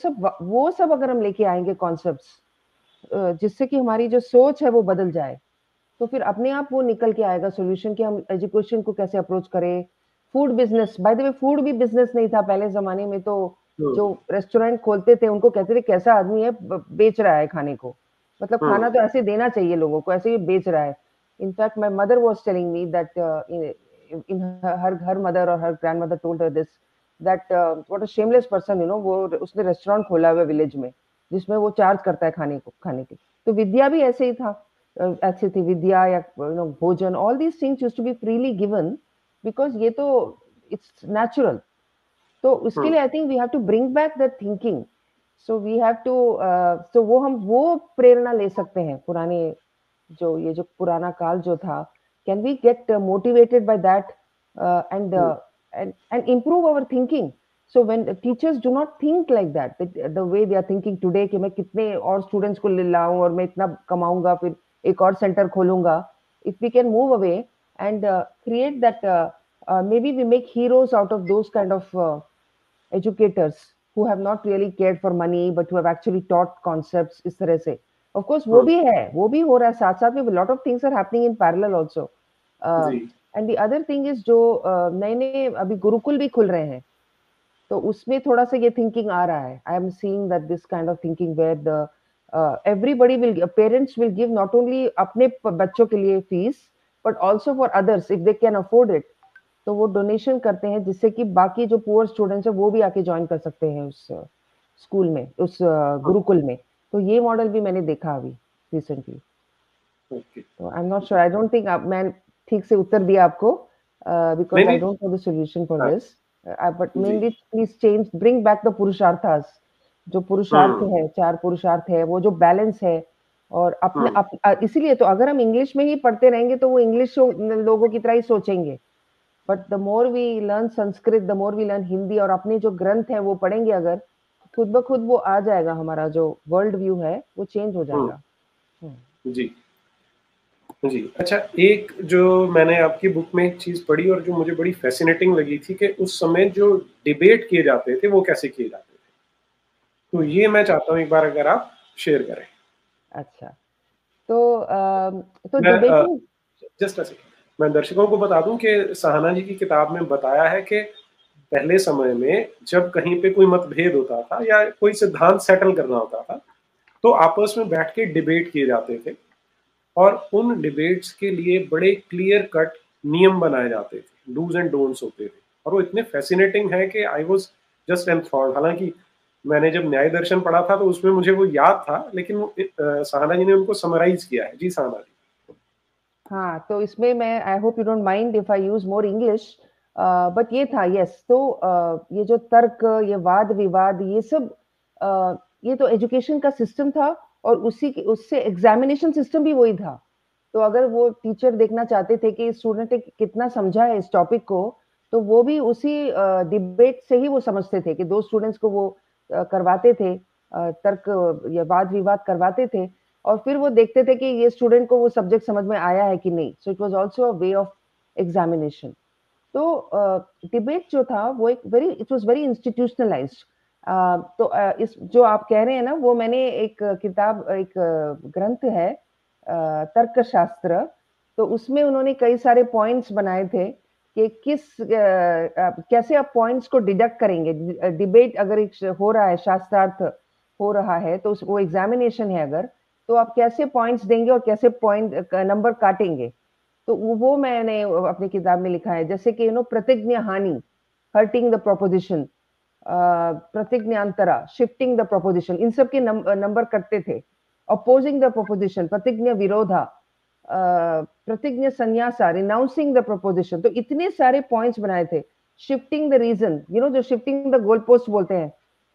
Speaker 2: सब अगर हम लेके आएंगे कॉन्सेप्ट्स, जिससे कि हमारी जो सोच है वो बदल जाए, तो फिर अपने आप वो निकल के आएगा सोल्यूशन कि हम एजुकेशन को कैसे अप्रोच करें। Food business, bye the way, food भी बिजनेस नहीं था पहले जमाने में। तो जो रेस्टोरेंट खोलते थे उनको कहते थे कैसा आदमी है, बेच रहा है खाने को, मतलब खाना तो ऐसे देना चाहिए लोगों को, ऐसे ही बेच रहा है। In fact my mother was telling me that in her mother or her grandmother told her this, that what a shameless person, वो उसने रेस्टोरेंट खोला हुआ विलेज में, जिसमें वो चार्ज करता है खाने के। तो विद्या भी ऐसे ही था, ऐसी थी विद्या या भोजन, all these things used to be freely given, because ये तो इट्स नेचुरल। तो उसके लिए I think we have to bring back that thinking. So we have to, तो वो प्रेरणा ले सकते हैं पुराने, ये जो पुराना काल जो था, can we get motivated by that, and improve our thinking? So when teachers do not think like that, the way they are thinking today कि मैं कितने और students को ले लाऊं और मैं इतना कमाऊंगा, फिर एक और center खोलूंगा, if we can move away and create that, maybe we make heroes out of those kind of educators who have not really cared for money but who have actually taught concepts इस तरह से। Of course वो भी है, वो भी हो रहा है साथ साथ में, lot of things are happening in parallel also. And the other thing is जो नए नए अभी गुरुकुल भी खुल रहे हैं, तो उसमें थोड़ा सा ये थिंकिंग आ रहा है। I am seeing that this kind of thinking where the everybody will, parents will give not only अपने बच्चों के लिए fees, but also for others if they can afford it, तो वो डोनेशन करते हैं, जिससे कि बाकी जो पुअर स्टूडेंट्स है वो भी आके ज्वाइन कर सकते हैं उस स्कूल में, उस गुरुकुल में। तो ये मॉडल भी मैंने देखा अभी रिसेंटली। तो I am not sure, I don't think मैं ठीक से उत्तर दिया आपको, because I don't know the solution for this, but mainly please change, bring back the purusharthas, जो पुरुषार्थ है, 4 पुरुषार्थ है, वो जो बैलेंस है। और अपने इसीलिए तो अगर हम इंग्लिश में ही पढ़ते रहेंगे तो वो इंग्लिश लोगों की तरह ही सोचेंगे। But the more we learn Sanskrit, the more we learn Hindi, और अपने जो ग्रंथ है वो पढ़ेंगे अगर, खुद ब खुद वो आ जाएगा, हमारा जो वर्ल्ड व्यू है वो चेंज हो जाएगा।
Speaker 1: जी जी। अच्छा, एक जो मैंने आपकी बुक में एक चीज पढ़ी और जो मुझे बड़ी फैसिनेटिंग लगी थी, कि उस समय जो डिबेट किए जाते थे वो कैसे किए जाते थे, तो ये मैं चाहता हूँ एक बार अगर आप शेयर करें।
Speaker 2: अच्छा, तो डिबेटिंग,
Speaker 1: जस्ट ऐसे मैं दर्शकों को बता दूं कि सहाना जी की किताब में बताया है कि पहले समय में जब कहीं पे कोई मतभेद होता था या कोई सिद्धांत सेटल करना होता था, तो आपस में बैठ के डिबेट किए जाते थे, और उन डिबेट्स के लिए बड़े क्लियर कट नियम बनाए जाते थे, डूज एंड डोंट्स होते थे, और वो इतने फैसिनेटिंग है कि आई वाज जस्ट एंथ्रॉल्ड। हालांकि मैंने जब न्याय दर्शन पढ़ा था तो उसमें मुझे वो याद था, लेकिन सहाना जी ने उनको समराइज किया है। जी सहाना जी।
Speaker 2: हाँ, तो इसमें मैं, I hope you don't mind if I use more English, but ये था, यस, तो ये जो तर्क, ये वाद विवाद, ये सब, ये तो एजुकेशन का सिस्टम था, और उससे एग्जामिनेशन सिस्टम भी वही था। तो अगर वो टीचर देखना चाहते थे कि स्टूडेंट ने कितना समझा है इस टॉपिक को, तो वो भी उसी डिबेट से ही वो समझते थे कि 2 स्टूडेंट्स को वो करवाते थे, तर्क या वाद विवाद करवाते थे, और फिर वो देखते थे कि ये स्टूडेंट को वो सब्जेक्ट समझ में आया है कि नहीं। So it was also a way of examination. तो डिबेट जो था वो एक very, it was very institutionalised. तो इस जो आप कह रहे हैं ना, वो मैंने एक किताब, एक ग्रंथ है तर्कशास्त्र, तो उसमें उन्होंने कई सारे पॉइंट्स बनाए थे कि कैसे आप पॉइंट्स को डिडक्ट करेंगे। डिबेट अगर एक हो रहा है, शास्त्रार्थ हो रहा है, तो वो एग्जामिनेशन है अगर, तो आप कैसे पॉइंट्स देंगे और कैसे पॉइंट नंबर काटेंगे। तो वो मैंने अपनी किताब में लिखा है। जैसे कि प्रतिज्ञा हानि, हर्टिंग द प्रोपोजिशन, प्रतिज्ञांतरा, शिफ्टिंग द प्रोपोजिशन, इन सब के नंबर करते थे। अपोजिंग द प्रोपोजिशन, प्रतिज्ञा विरोधा, प्रतिज्ञा संन्यासा, रिनाउंसिंग द प्रोपोजिशन। तो इतने सारे पॉइंट्स बनाए थे। शिफ्टिंग द रीजन, जो शिफ्टिंग द गोल पोस्ट बोलते हैं,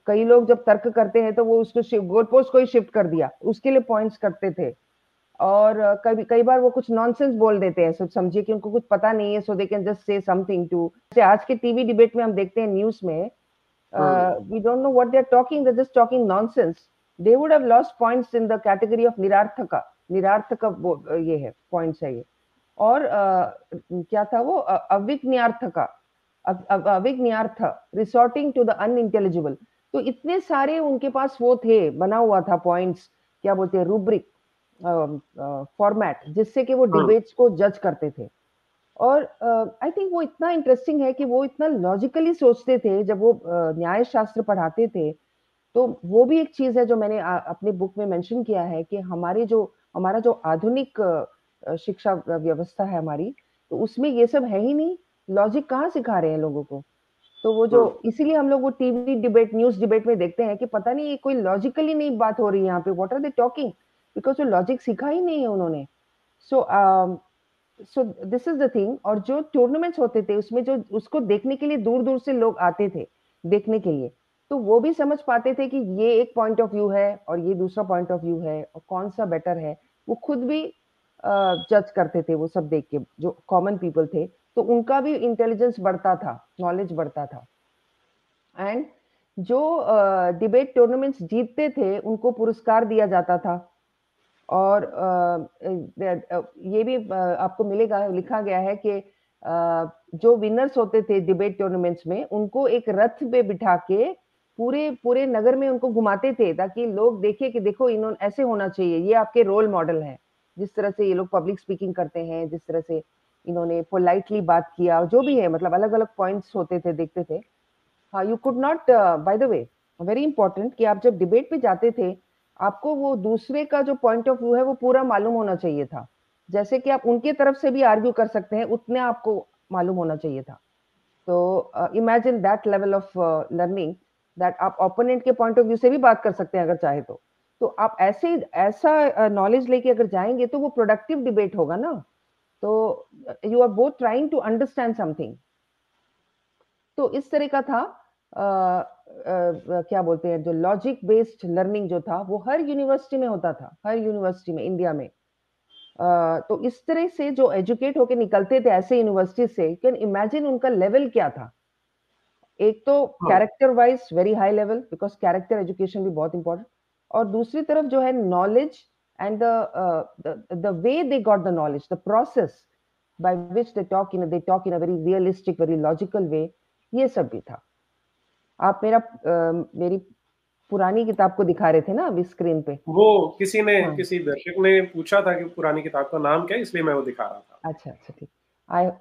Speaker 2: कई लोग जब तर्क करते हैं तो वो उसको गोल पोस्ट को ही शिफ्ट कर दिया, उसके लिए पॉइंट्स करते थे। और कई बार वो कुछ नॉनसेंस बोल देते हैं, सब समझिए कि उनको कुछ पता नहीं है, so they can just say something to. जैसे आज के टीवी डिबेट में हम देखते हैं न्यूज में, we don't know what they are talking, they just talking nonsense. They would have lost points in the category of nirarthak. निरार्थक ये है, पॉइंट्स है ये। और क्या था वो, अविज्ञार्थक, अविज्ञार्थ, रिसोर्टिंग टू द अनइंटेलिजिबल। तो इतने सारे उनके पास वो थे, बना हुआ था पॉइंट्स, क्या बोलते हैं, रूब्रिक फॉर्मेट, जिससे कि वो डिबेट्स को जज करते थे। और आई थिंक वो इतना इंटरेस्टिंग है कि वो इतना लॉजिकली सोचते थे। जब वो न्याय शास्त्र पढ़ाते थे, तो वो भी एक चीज है जो मैंने अपने बुक में मेंशन किया है कि हमारा जो आधुनिक शिक्षा व्यवस्था है हमारी, तो उसमें ये सब है ही नहीं। लॉजिक कहाँ सिखा रहे हैं लोगों को। तो वो जो, इसीलिए हम लोग वो टीवी डिबेट, न्यूज डिबेट में देखते हैं कि पता नहीं ये कोई लॉजिकली नहीं बात हो रही है यहाँ पे, what are they talking, because वो लॉजिक सीखा ही नहीं है उन्होंने। So this is the thing. और जो टूर्नामेंट्स होते थे उसमें जो उसको देखने के लिए दूर दूर से लोग आते थे देखने के लिए, तो वो भी समझ पाते थे कि ये एक पॉइंट ऑफ व्यू है और ये दूसरा पॉइंट ऑफ व्यू है, और कौन सा बेटर है। वो खुद भी जज करते थे वो सब देख के, जो कॉमन पीपल थे। तो उनका भी इंटेलिजेंस बढ़ता था, नॉलेज बढ़ता था। एंड जो डिबेट टूर्नामेंट्स जीतते थे उनको पुरस्कार दिया जाता था। और ये भी आपको मिलेगा, लिखा गया है कि जो विनर्स होते थे डिबेट टूर्नामेंट्स में, उनको एक रथ पे बिठा के पूरे पूरे नगर में उनको घुमाते थे, ताकि लोग देखें कि देखो इन्होंने ऐसे होना चाहिए, ये आपके रोल मॉडल है। जिस तरह से ये लोग पब्लिक स्पीकिंग करते हैं, जिस तरह से इन्होंने पोलाइटली बात किया, जो भी है, मतलब अलग अलग पॉइंट्स होते थे, देखते थे। हाँ, you could not, bye the way, very important, कि आप जब डिबेट पे जाते थे, आपको वो दूसरे का जो पॉइंट ऑफ व्यू है वो पूरा मालूम होना चाहिए था। जैसे कि आप उनके तरफ से भी आर्ग्यू कर सकते हैं, उतने आपको मालूम होना चाहिए था। तो imagine that level of learning, that आप ओपोनेंट के पॉइंट ऑफ व्यू से भी बात कर सकते हैं अगर चाहे तो आप ऐसा नॉलेज लेके अगर जाएंगे तो वो प्रोडक्टिव डिबेट होगा ना। तो you are both trying to understand something. तो इस तरह का था, क्या बोलते हैं, जो लॉजिक बेस्ड लर्निंग जो था वो हर यूनिवर्सिटी में होता था, हर यूनिवर्सिटी में इंडिया में। तो इस तरह से जो एजुकेट होके निकलते थे ऐसे यूनिवर्सिटी से, कैन इमेजिन उनका लेवल क्या था। एक तो character wise very high level, because character education भी बहुत इंपॉर्टेंट, और दूसरी तरफ जो है knowledge and the way they got the knowledge, the process by which they talk in a very realistic, very logical way, ये सब भी था। आप मेरी पुरानी किताब को दिखा रहे थे ना अभी स्क्रीन पे।
Speaker 1: वो किसी दर्शक ने पूछा था कि पुरानी किताब का नाम क्या है, इसलिए मैं वो दिखा रहा था।
Speaker 2: अच्छा अच्छा, ठीक।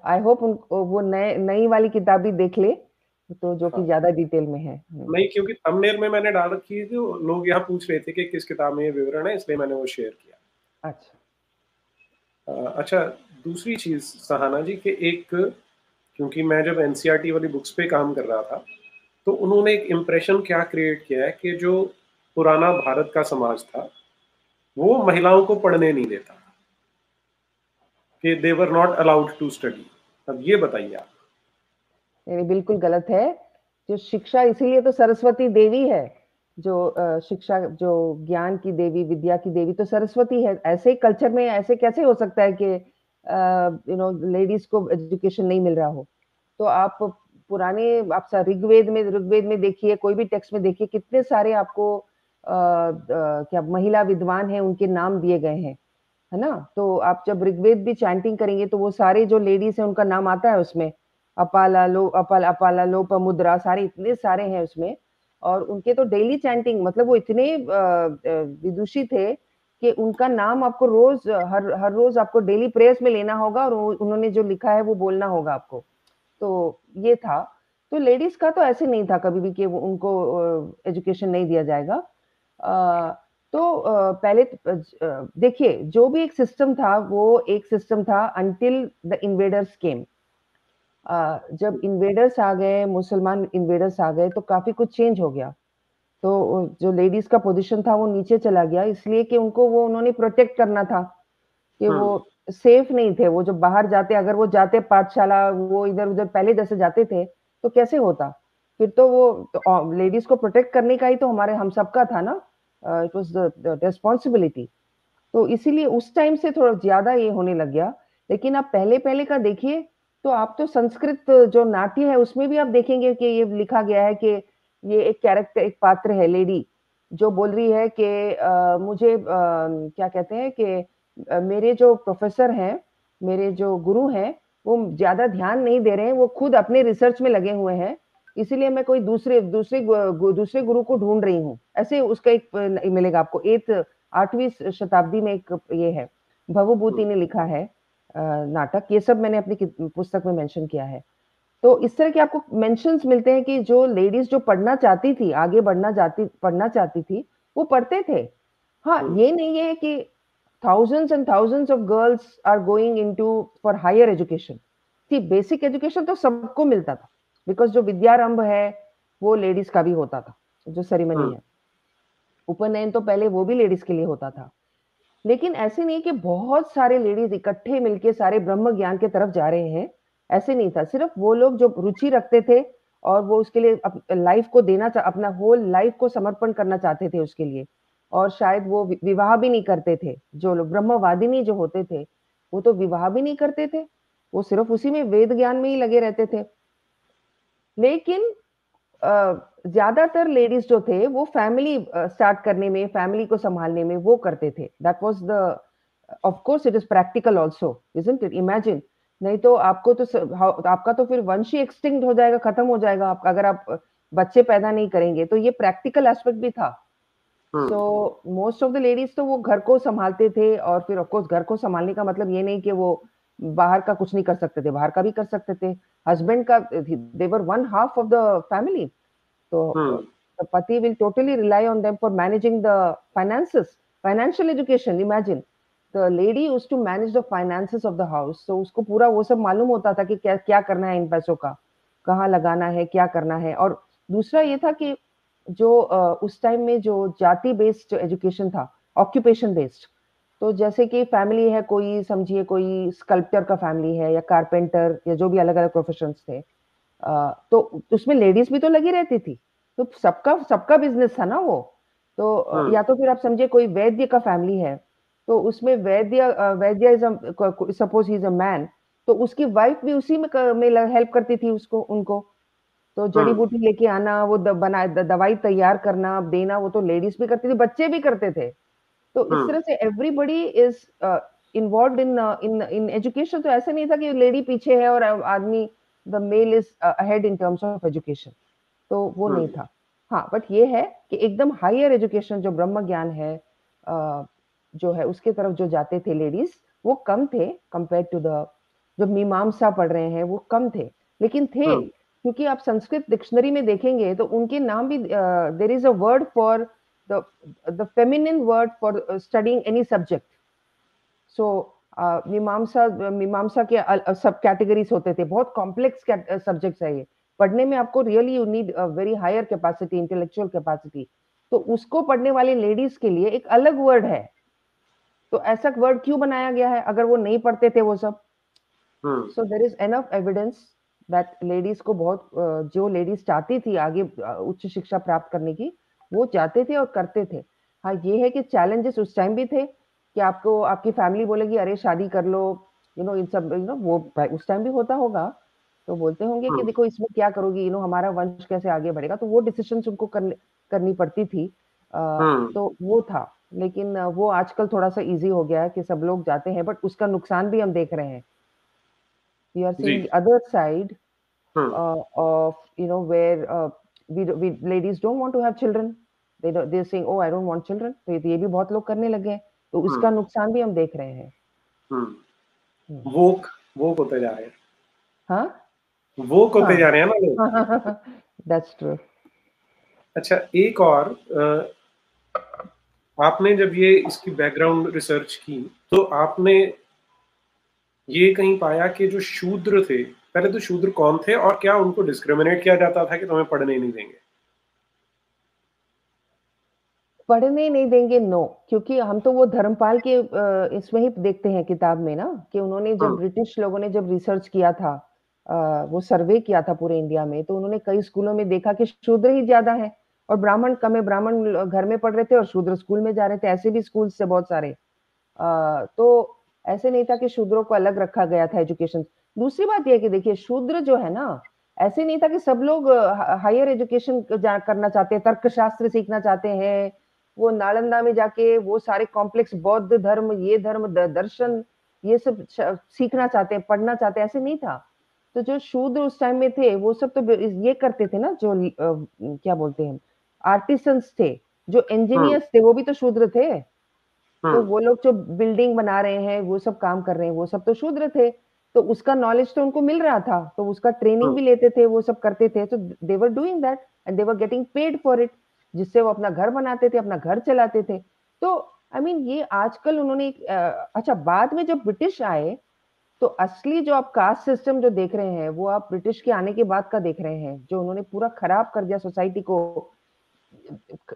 Speaker 2: आई होप वो नई वाली किताब भी देख ले, तो जो कि ज्यादा डिटेल में है।
Speaker 1: नहीं, क्योंकि थंबनेल में मैंने डाल रखी है, तो लोग यहाँ पूछ रहे थे कि किस किताब में ये विवरण है, इसलिए मैंने वो शेयर किया। अच्छा, दूसरी चीज सहाना जी के क्योंकि मैं जब एनसीईआरटी वाली बुक्स पे काम कर रहा था, तो उन्होंने एक इम्प्रेशन क्या क्रिएट किया है कि जो पुराना भारत का समाज था वो महिलाओं को पढ़ने नहीं देता, कि they were not allowed to study. अब ये बताइए आप।
Speaker 2: नहीं, बिल्कुल गलत है। जो शिक्षा, इसीलिए तो सरस्वती देवी है, जो शिक्षा, जो ज्ञान की देवी, विद्या की देवी तो सरस्वती है। ऐसे कल्चर में ऐसे कैसे हो सकता है कि लेडीज को एजुकेशन नहीं मिल रहा हो। तो आप पुराने आप ऋग्वेद में देखिए, कोई भी टेक्स्ट में देखिए, कितने सारे आपको क्या महिला विद्वान हैं उनके नाम दिए गए हैं, है ना? तो आप जब ऋग्वेद भी चैंटिंग करेंगे तो वो सारे जो लेडीज हैं उनका नाम आता है उसमें, अपाला लोपमुद्रा, सारे इतने सारे हैं उसमें। और उनके तो डेली चैंटिंग, मतलब वो इतने विदुषी थे कि उनका नाम आपको रोज हर रोज आपको डेली प्रेयर्स में लेना होगा और उन्होंने जो लिखा है वो बोलना होगा आपको। तो ये था। तो लेडीज का तो ऐसे नहीं था कभी भी कि उनको एजुकेशन नहीं दिया जाएगा। तो पहले देखिए, जो भी एक सिस्टम था वो एक सिस्टम था अंटिल द इन्वेडर्स केम। जब इन्वेडर्स आ गए, मुसलमान इन्वेडर्स आ गए, तो काफी कुछ चेंज हो गया। तो जो लेडीज का पोजीशन था वो नीचे चला गया, इसलिए कि उनको वो उन्होंने प्रोटेक्ट करना था कि वो सेफ नहीं थे। वो जब बाहर जाते, अगर वो जाते पाठशाला, वो इधर उधर पहले जैसे जाते थे तो कैसे होता फिर? तो वो तो लेडीज को प्रोटेक्ट करने का ही तो हम सबका था ना, इट वाज द रिस्पॉन्सिबिलिटी। तो इसीलिए उस टाइम से थोड़ा ज्यादा ये होने लग गया। लेकिन आप पहले पहले का देखिए तो आप तो संस्कृत जो नाट्य है उसमें भी आप देखेंगे कि ये लिखा गया है कि ये एक कैरेक्टर, एक पात्र है लेडी, जो बोल रही है कि मुझे क्या कहते हैं कि मेरे जो प्रोफेसर हैं, मेरे जो गुरु हैं, वो ज्यादा ध्यान नहीं दे रहे हैं, वो खुद अपने रिसर्च में लगे हुए हैं, इसीलिए मैं कोई दूसरे गुरु को ढूंढ रही हूँ। ऐसे उसका एक मिलेगा आपको। 8वीं शताब्दी में एक ये है, भवभूति ने लिखा है नाटक। ये सब मैंने अपनी पुस्तक में मेंशन किया है। तो इस तरह के आपको मेंशंस मिलते हैं कि जो लेडीज जो पढ़ना चाहती थी, आगे पढ़ना चाहती थी, वो पढ़ते थे। हाँ, ये नहीं है कि thousands and thousands of girls are going into for higher education। थी बेसिक एजुकेशन तो सबको मिलता था, बिकॉज जो विद्यारंभ है वो लेडीज का भी होता था, जो सेरेमनी है। उपनयन तो पहले वो भी लेडीज के लिए होता था। लेकिन ऐसे नहीं कि बहुत सारे लेडीज इकट्ठे मिलके सारे ब्रह्म ज्ञान के तरफ जा रहे हैं, ऐसे नहीं था। सिर्फ वो लोग जो रुचि रखते थे और वो उसके लिए लाइफ को अपना होल लाइफ को समर्पण करना चाहते थे उसके लिए, और शायद वो विवाह भी नहीं करते थे। जो लोग ब्रह्मवादिनी जो होते थे वो तो विवाह भी नहीं करते थे, वो सिर्फ उसी में वेद ज्ञान में ही लगे रहते थे। लेकिन ज्यादातर लेडीज जो थे वो फैमिली स्टार्ट करने में, फैमिली को संभालने में वो करते थे। That was the, of course it is practical also, isn't it? Imagine, नहीं तो आपको तो आपका तो फिर वंश ही एक्सटिंक्ट हो जाएगा, खत्म हो जाएगा आपका, अगर आप बच्चे पैदा नहीं करेंगे। तो ये प्रैक्टिकल एस्पेक्ट भी था। So most of the ladies तो वो घर को संभालते थे, और फिर ऑफकोर्स घर को संभालने का मतलब ये नहीं कि वो बाहर का कुछ नहीं कर सकते थे, बाहर का भी कर सकते थे। हस्बैंड का, they were one half of the family. So the pati will totally rely on them for managing the finances, financial education. Imagine the lady used to manage the finances of the house. So उसको पूरा वो सब मालूम होता था कि क्या क्या करना है इन पैसों का, कहाँ लगाना है, क्या करना है। और दूसरा ये था कि जो उस टाइम में जो जाति बेस्ड एजुकेशन था, ऑक्यूपेशन बेस्ड, तो जैसे कि फैमिली है, कोई समझिए कोई स्कल्पटर का फैमिली है या कारपेंटर या जो भी अलग अलग प्रोफेशंस थे, तो उसमें लेडीज भी तो लगी रहती थी। तो सबका सबका बिजनेस था ना वो। तो या तो फिर आप समझिए कोई वैद्य का फैमिली है, तो उसमें वैद्य is, suppose he is a man, तो उसकी वाइफ भी उसी में हेल्प करती थी उसको, उनको। तो जड़ी बूटी लेके आना, वो दवाई तैयार करना, देना, वो तो लेडीज भी करती थी, बच्चे भी करते थे। तो इस तरह से everybody is involve in education. तो ऐसा नहीं था कि लेडी पीछे है और आदमी, the male is ahead in terms of education. तो वो नहीं था। हाँ, बट ये है कि एकदम हायर एजुकेशन जो ब्रह्म ज्ञान है, जो है उसके तरफ जो जाते थे लेडीज, वो कम थे कंपेयर टू द, जो मीमांसा पढ़ रहे हैं वो कम थे। लेकिन थे, क्योंकि आप संस्कृत डिक्शनरी में देखेंगे तो उनके नाम भी, देर is a word for the feminine word for studying any subject। so मीमांसा के सब कैटेगरीज होते थे, बहुत कॉम्प्लेक्स सब्जेक्ट्स है ये। पढ़ने में आपको really you need very higher capacity, intellectual capacity. तो उसको पढ़ने वाले लेडीज के लिए एक अलग वर्ड है। तो ऐसा वर्ड क्यों बनाया गया है अगर वो नहीं पढ़ते थे वो सब? So there is enough evidence that ladies को बहुत, जो लेडीज चाहती थी आगे उच्च शिक्षा प्राप्त करने की, वो चाहते थे और करते थे। हाँ, ये है कि चैलेंजेस उस टाइम भी थे कि आपको आपकी फैमिली बोलेगी अरे शादी कर लो, इन सब, वो उस टाइम भी होता होगा। तो बोलते होंगे कि देखो इसमें क्या करोगी, हमारा वंश कैसे आगे बढ़ेगा, तो वो डिसीजंस उनको करनी पड़ती थी। तो वो था, लेकिन वो आजकल थोड़ा-सा ईज़ी हो गया है कि सब लोग जाते हैं, बट उसका नुकसान भी हम देख रहे हैं। वी आर
Speaker 1: जी।
Speaker 2: Seeing the other side
Speaker 1: hmm.
Speaker 2: of where we ladies don't want to have children. They're saying, oh, I don't want children. तो ये भी बहुत लोग करने लगे हैं, तो उसका
Speaker 1: हम्म।
Speaker 2: नुकसान भी हम देख रहे हैं।
Speaker 1: हम्म। वोक वोक होते जा रहे हैं,
Speaker 2: हाँ
Speaker 1: वोक होते
Speaker 2: हाँ
Speaker 1: जा रहे हैं ना लोग।
Speaker 2: That's true.
Speaker 1: अच्छा, एक और आपने जब ये इसकी बैकग्राउंड रिसर्च की तो आपने ये कहीं पाया कि जो शूद्र थे, पहले तो शूद्र कौन थे और क्या उनको डिस्क्रिमिनेट किया जाता था कि तुम्हें पढ़ने नहीं देंगे?
Speaker 2: पढ़ने नहीं देंगे, नो, क्योंकि हम तो वो धर्मपाल के इसमें ही देखते हैं किताब में ना, कि उन्होंने जब
Speaker 1: हम्म।
Speaker 2: ब्रिटिश लोगों ने जब रिसर्च किया था, वो सर्वे किया था पूरे इंडिया में, तो उन्होंने कई स्कूलों में देखा कि शूद्र ही ज्यादा है और ब्राह्मण कम है। ब्राह्मण घर में पढ़ रहे थे और शूद्र स्कूल में जा रहे थे, ऐसे भी स्कूल से बहुत सारे। तो ऐसे नहीं था कि शूद्रों को अलग रखा गया था एजुकेशन। दूसरी बात ये है कि देखिए, शूद्र जो है ना, ऐसे नहीं था कि सब लोग हायर एजुकेशन करना चाहते हैं, तर्कशास्त्र सीखना चाहते हैं, वो नालंदा में जाके वो सारे कॉम्प्लेक्स बौद्ध धर्म, ये धर्म, दर्शन, ये सब सीखना चाहते हैं, पढ़ना चाहते हैं, ऐसे नहीं था। तो जो शूद्र उस टाइम में थे, वो सब तो ये करते थे ना, जो क्या बोलते हैं, आर्टिसंस थे, जो
Speaker 1: हम्म।
Speaker 2: इंजीनियर्स थे, वो भी तो शूद्र थे। तो
Speaker 1: हम्म।
Speaker 2: वो लोग जो बिल्डिंग बना रहे हैं, वो सब काम कर रहे हैं, वो सब तो शूद्र थे। तो उसका नॉलेज तो उनको मिल रहा था, तो उसका ट्रेनिंग
Speaker 1: हम्म।
Speaker 2: भी लेते थे, वो सब करते थे, तो they were doing that and they were getting paid for it, जिससे वो अपना घर बनाते थे, अपना घर चलाते थे। तो आई मीन ये आजकल उन्होंने अच्छा, बाद में जब ब्रिटिश आए, तो असली जो आप कास्ट सिस्टम जो देख रहे हैं, वो आप ब्रिटिश के आने के बाद का देख रहे हैं, जो उन्होंने पूरा खराब कर दिया सोसाइटी को,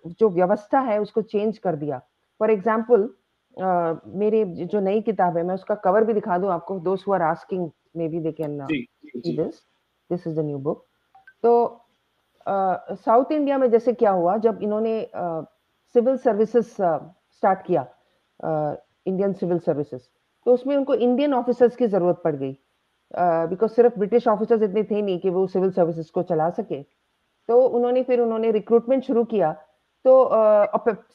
Speaker 2: जो व्यवस्था है उसको चेंज कर दिया। फॉर एग्जाम्पल, मेरी जो नई किताब है, मैं उसका कवर भी दिखा दूं आपको, those who are asking, maybe they can
Speaker 1: G G
Speaker 2: C
Speaker 1: G.
Speaker 2: This, this is the new book. तो साउथ इंडिया में जैसे क्या हुआ, जब इन्होंने सिविल सर्विसेज स्टार्ट किया, इंडियन सिविल सर्विसेज, तो उसमें उनको इंडियन ऑफिसर्स की जरूरत पड़ गई, बिकॉज सिर्फ ब्रिटिश ऑफिसर्स इतने थे नहीं कि वो सिविल सर्विसेज को चला सके। तो उन्होंने रिक्रूटमेंट शुरू किया। तो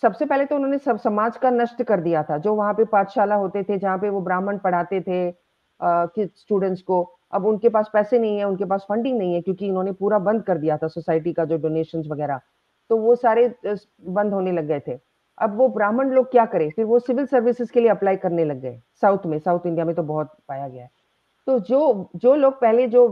Speaker 2: सबसे पहले तो उन्होंने सब समाज का नष्ट कर दिया था, जो वहां पे पाठशाला होते थे, जहाँ पे वो ब्राह्मण पढ़ाते थे कि स्टूडेंट्स को। अब उनके पास पैसे नहीं है, उनके पास फंडिंग नहीं है, क्योंकि इन्होंने पूरा बंद कर दिया था सोसाइटी का जो डोनेशंस वगैरह, तो वो सारे बंद होने लग गए थे। अब वो ब्राह्मण लोग क्या करें, फिर वो सिविल सर्विसेज के लिए अप्लाई करने लग गए, साउथ इंडिया में तो बहुत पाया गया है। तो जो जो लोग पहले जो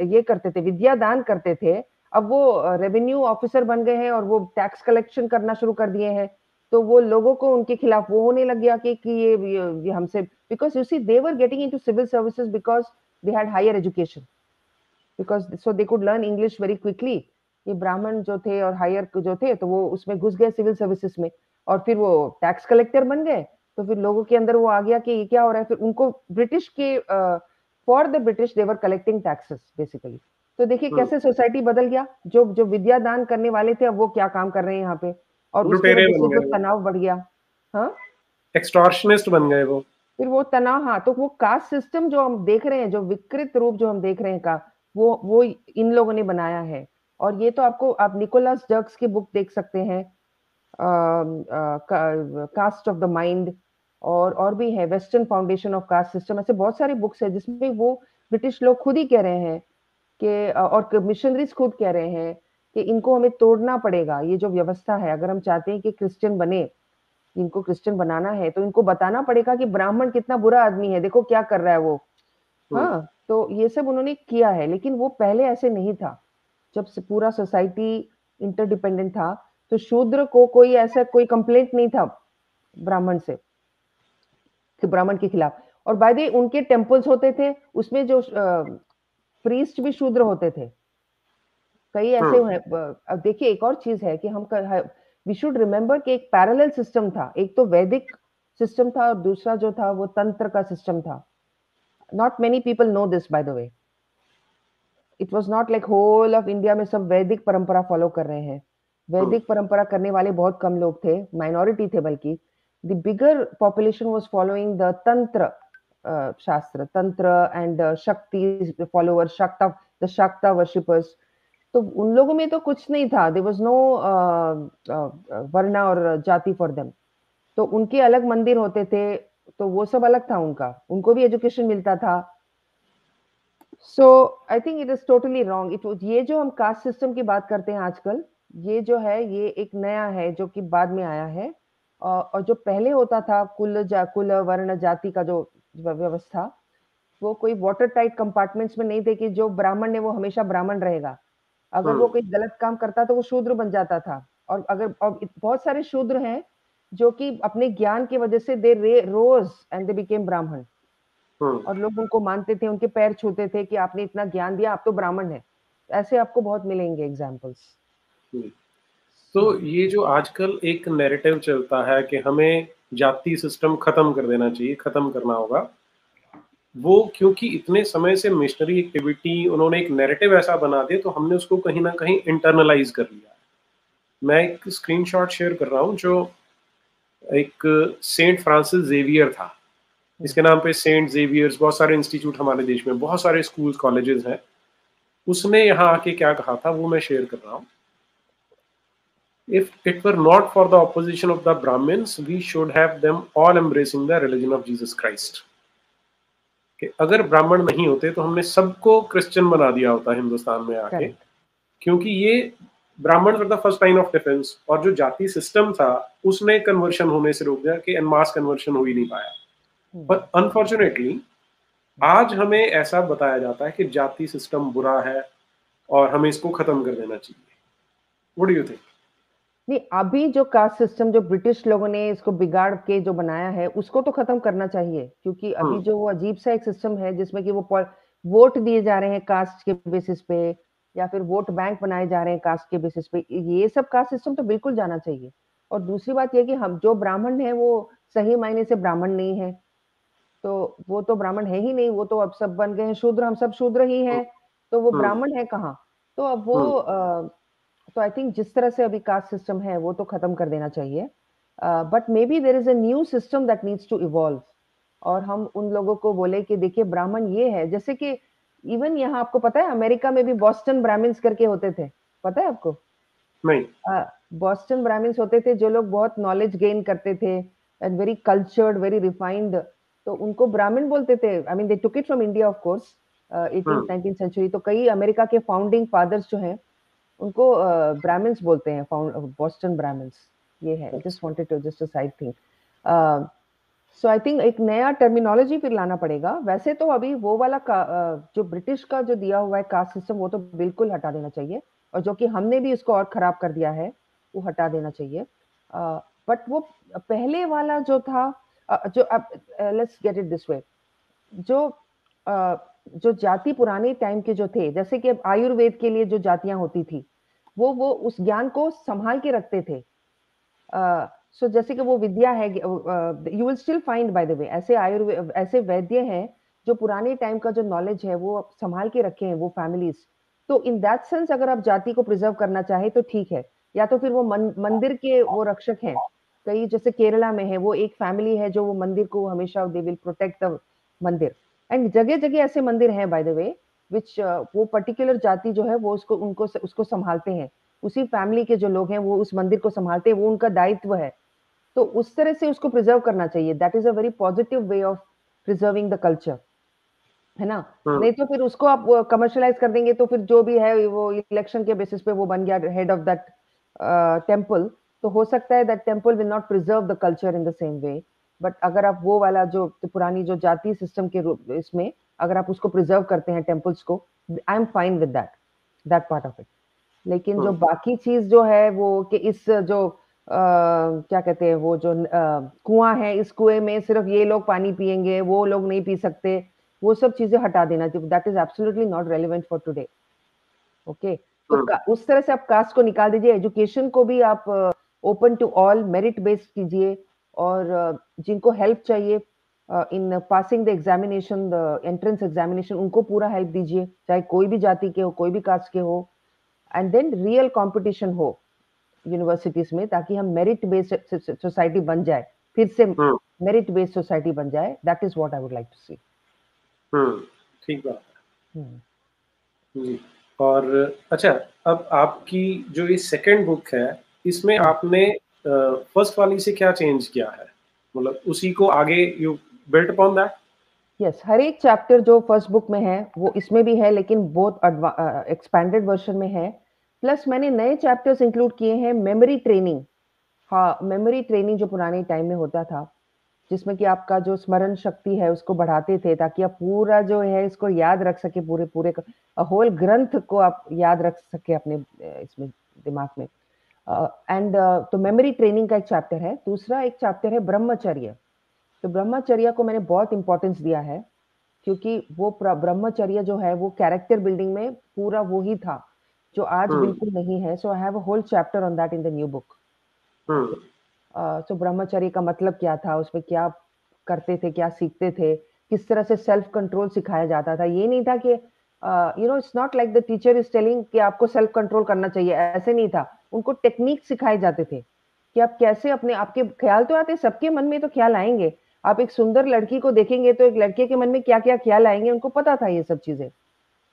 Speaker 2: ये करते थे, विद्या दान करते थे, अब वो रेवेन्यू ऑफिसर बन गए हैं और वो टैक्स कलेक्शन करना शुरू कर दिए हैं। तो वो लोगों को उनके खिलाफ वो होने लग गया कि ये हमसे, because you see they were getting into civil services because they had higher education, because so they could learn English very quickly. ये ब्राह्मण जो थे और हायर जो थे, तो वो उसमें घुस गए सिविल सर्विसेज में, और फिर वो टैक्स कलेक्टर बन गए। तो फिर लोगों के अंदर वो आ गया कि ये क्या हो रहा है, फिर उनको ब्रिटिश के for the British they were collecting taxes basically. तो देखिए
Speaker 1: हम्म।
Speaker 2: कैसे सोसाइटी बदल गया, जो जो विद्या दान करने वाले थे, अब वो क्या काम कर रहे हैं यहाँ पे, और उसके
Speaker 1: लुटेरे
Speaker 2: वजह
Speaker 1: बन
Speaker 2: से जो
Speaker 1: गए वो,
Speaker 2: तनाव बढ़ गया। हाँ,
Speaker 1: एक्सटॉर्शनिस्ट बन गए वो।
Speaker 2: फिर वो तनाव, हाँ, तो वो कास्ट सिस्टम जो हम देख रहे हैं, जो विकृत रूप जो हम देख रहे हैं का, वो इन लोगों ने बनाया है। और ये तो आपको, आप निकोलस डर्क्स की बुक देख सकते हैं, कास्ट ऑफ द माइंड, और भी है western foundation of caste system, ऐसे बहुत सारी बुक्स है जिसमें वो ब्रिटिश लोग खुद ही कह रहे हैं कि, और मिशनरीज खुद कह रहे हैं कि इनको हमें तोड़ना पड़ेगा, ये जो व्यवस्था है, अगर हम चाहते हैं कि क्रिश्चियन बने, इनको क्रिश्चियन बनाना है, तो इनको बताना पड़ेगा कि ब्राह्मण कितना बुरा आदमी है, देखो क्या कर रहा है वो।
Speaker 1: हम्म।
Speaker 2: हाँ, तो ये सब उन्होंने किया है, लेकिन वो पहले ऐसे नहीं था। जब से पूरा सोसाइटी इंटरडिपेंडेंट था, तो शूद्र को कोई ऐसा कोई कंप्लेंट नहीं था ब्राह्मण से, कि ब्राह्मण के खिलाफ। और बाय द वे, उनके टेम्पल्स होते थे, उसमें जो प्रीस्ट भी शूद्र होते थे, कई ऐसे
Speaker 1: हम्म।
Speaker 2: हैं। अब देखिए, एक और चीज है कि हम वी शुड रिमेम्बर कि एक पैरेलल सिस्टम था, एक तो वैदिक सिस्टम था और दूसरा जो था वो तंत्र का सिस्टम था। Not many people know this, by the way. It was not like whole of India में सब वैदिक परंपरा फॉलो कर रहे हैं।
Speaker 1: हम्म।
Speaker 2: वैदिक परंपरा करने वाले बहुत कम लोग थे, माइनॉरिटी थे बल्कि। The bigger population was following the तंत्र शास्त्र, तंत्र एंड शक्ति फॉलोअर्स, द शाक्ता वर्शिपर्स। तो उन लोगों में तो कुछ नहीं था, देयर वाज नो वर्ण और जाति फॉर देम। तो उनके अलग मंदिर होते थे, तो वो सब अलग था उनका, उनको भी एजुकेशन मिलता था। So I think it is totally wrong. ये जो हम कास्ट सिस्टम की बात करते हैं आजकल, ये जो है ये एक नया है जो कि बाद में आया है। और जो पहले होता था कुल वर्ण जाति का जो व्यवस्था, वो कोई वाटर टाइट कंपार्टमेंट्स में नहीं थे कि जो ब्राह्मण है वो हमेशा ब्राह्मण रहेगा। अगर वो कोई गलत काम करता तो वो शूद्र बन जाता था। और बहुत सारे शूद्र हैं जो कि अपने ज्ञान की वजह से दे रोज एंड दे बिकेम ब्राह्मण, और लोग उनको मानते थे, उनके पैर छूते थे कि आपने इतना ज्ञान दिया, आप तो ब्राह्मण है। ऐसे आपको बहुत मिलेंगे एग्जाम्पल्स।
Speaker 1: तो ये जो आजकल एक नैरेटिव चलता है कि हमें जाति सिस्टम खत्म कर देना चाहिए, खत्म करना होगा, वो क्योंकि इतने समय से मिशनरी एक्टिविटी उन्होंने एक नैरेटिव ऐसा बना दिया, तो हमने उसको कहीं ना कहीं इंटरनलाइज कर लिया। मैं एक स्क्रीनशॉट शेयर कर रहा हूँ, जो एक सेंट फ्रांसिस जेवियर था, इसके नाम पे सेंट जेवियर्स, बहुत सारे इंस्टीट्यूट हमारे देश में, बहुत सारे स्कूल कॉलेजेस हैं। उसने यहाँ आके क्या कहा था वो मैं शेयर कर रहा हूँ। If it were not for the opposition of the Brahmins, we should have them all embracing the religion of Jesus Christ. कि अगर ब्राह्मण नहीं होते तो हमने सबको क्रिश्चियन बना दिया होता हिंदुस्तान में आके, क्योंकि ये ब्राह्मण were the first line of defence, और जो जाति सिस्टम था उसने कन्वर्शन होने से रोक दिया कि एनमास कन्वर्शन हो ही नहीं पाया। पर अनफॉर्चुनेटली आज हमें ऐसा बताया जाता है कि जाति सिस्टम बुरा है और हमें इसको खत्म कर देना चाहिए। What do you think?
Speaker 2: नहीं, अभी जो कास्ट सिस्टम जो ब्रिटिश लोगों ने इसको बिगाड़ के जो बनाया है उसको तो खत्म करना चाहिए, क्योंकि अभी जो वो अजीब सा एक सिस्टम है जिसमें कि वो वोट दिए जा रहे हैं कास्ट के बेसिस पे, या फिर वोट बैंक बनाए जा रहे हैं कास्ट के बेसिस पे, ये सब कास्ट सिस्टम तो बिल्कुल जाना चाहिए। और दूसरी बात ये कि हम जो ब्राह्मण है वो सही मायने से ब्राह्मण नहीं है, तो वो तो ब्राह्मण है ही नहीं, वो तो अब सब बन गए हैं शूद्र, हम सब शूद्र ही हैं, तो वो ब्राह्मण है कहाँ? तो अब वो तो आई थिंक जिस तरह से अभी कास्ट सिस्टम है वो तो खत्म कर देना चाहिए। But maybe there is a new system that needs to evolve, और हम उन लोगों को बोले कि देखिए ब्राह्मण ये है, जैसे कि इवन यहाँ आपको पता है अमेरिका में भी बॉस्टन ब्राह्मण्स करके होते थे, पता है आपको?
Speaker 1: नहीं।
Speaker 2: बॉस्टन ब्राह्मण्स होते थे जो लोग बहुत नॉलेज गेन करते थे and very cultured, very refined, तो उनको ब्राह्मण बोलते थे। I mean they took it from India of course, 18th 19th century. तो कई अमेरिका के फाउंडिंग फादर्स जो हैं उनको ब्राह्मण्स बोलते हैं, बॉस्टन ब्राह्मण्स। ये है, just wanted to just a side thing. So I think एक नया टर्मिनोलॉजी फिर लाना पड़ेगा। वैसे तो अभी वो वाला जो ब्रिटिश का जो दिया हुआ है कास्ट सिस्टम वो तो बिल्कुल हटा देना चाहिए, और जो कि हमने भी इसको और खराब कर दिया है वो हटा देना चाहिए। बट वो पहले वाला जो था, जो अब let's get it this way, जो जो जाति पुराने टाइम के जो थे, जैसे कि आयुर्वेद के लिए जो जातियां होती थी, वो उस ज्ञान को संभाल के रखते थे। सो जैसे कि वो विद्या है, you will still find by the वे ऐसे आयुर्वेद, ऐसे वैद्य हैं जो पुराने टाइम का जो नॉलेज है वो संभाल के रखे हैं वो फैमिलीज। तो इन दैट सेंस अगर आप जाति को प्रिजर्व करना चाहे तो ठीक है, या तो फिर वो मंदिर के वो रक्षक हैं। कई जैसे केरला में है, वो एक फैमिली है जो वो मंदिर को हमेशा दे विल प्रोटेक्ट द मंदिर। एंड जगह जगह ऐसे मंदिर हैं बाय द वे विच वो पर्टिकुलर जाति जो है वो उसको संभालते हैं। उसी फैमिली के जो लोग हैं वो उस मंदिर को संभालते हैं, वो उनका दायित्व है। तो उस तरह से उसको प्रिजर्व करना चाहिए। That is a very positive way of preserving the culture, है ना? नहीं तो फिर उसको आप कमर्शियलाइज कर देंगे तो फिर जो भी है वो इलेक्शन के बेसिस पे वो बन गया हेड ऑफ दैट टेम्पल, तो हो सकता है that temple will not preserve the culture in the same way. But अगर आप वो वाला जो पुरानी जो जाति सिस्टम के रूप इसमें अगर आप उसको प्रिजर्व करते हैं टेम्पल्स को, I am fine with that part of it. लेकिन जो बाकी चीज जो है वो कि इस जो क्या कहते हैं वो जो कुआं है, इस कुएं में सिर्फ ये लोग पानी पिएंगे, वो लोग नहीं पी सकते, वो सब चीजें हटा देना चाहिए। That is absolutely not relevant for today. Okay, तो उस तरह से आप कास्ट को निकाल दीजिए। एजुकेशन को भी आप open to all, merit based कीजिए, और जिनको हेल्प चाहिए in passing the examination, the entrance examination, उनको पूरा हेल्प दीजिए, चाहे कोई भी जाति के हो, कोई भी कास्ट के हो। एंड देन रियल कंपटीशन हो यूनिवर्सिटीज में, ताकि हम मेरिट बेस्ड सोसाइटी बन जाए, फिर से मेरिट बेस्ड सोसाइटी बन जाए, that is what I would like to see.
Speaker 1: ठीक बात है जी। और अच्छा, अब आपकी जो ये सेकंड बुक है, इसमें आपने फर्स्ट वाली से क्या चेंज किया है? मतलब उसी को आगे you built upon that?
Speaker 2: Yes, हर एक चैप्टर जो फर्स्ट बुक में है वो इसमें भी है, लेकिन बहुत एक्सपैंडेड वर्जन में है। प्लस मैंने नए चैप्टर्स इंक्लूड किए हैं, मेमोरी ट्रेनिंग। हाँ, मेमोरी ट्रेनिंग जो पुराने टाइम में होता था, जिसमें कि आपका जो स्मरण शक्ति है उसको बढ़ाते थे, ताकि आप पूरा जो है इसको याद रख सके, पूरे पूरे होल ग्रंथ को आप याद रख सके अपने इसमें दिमाग में। एंड तो मेमोरी ट्रेनिंग का एक चैप्टर है। दूसरा एक चैप्टर है ब्रह्मचर्य। तो ब्रह्मचर्य को मैंने बहुत इंपॉर्टेंस दिया है, क्योंकि वो ब्रह्मचर्य जो है वो कैरेक्टर बिल्डिंग में पूरा वो ही था जो आज बिल्कुल नहीं है। So I have a whole chapter on that in the new book. So ब्रह्मचर्य का मतलब क्या था, उसमें क्या करते थे, क्या सीखते थे, किस तरह से सेल्फ कंट्रोल सिखाया जाता था। ये नहीं था कि it's not like the teacher is telling कि आपको सेल्फ कंट्रोल करना चाहिए, ऐसे नहीं था। उनको टेक्निक सिखाए जाते थे कि आप कैसे अपने, आपके ख्याल तो आते, सबके मन में तो ख्याल आएंगे। आप एक सुंदर लड़की को देखेंगे तो एक लड़के के मन में क्या क्या ख्याल आएंगे, उनको पता था ये सब चीजें।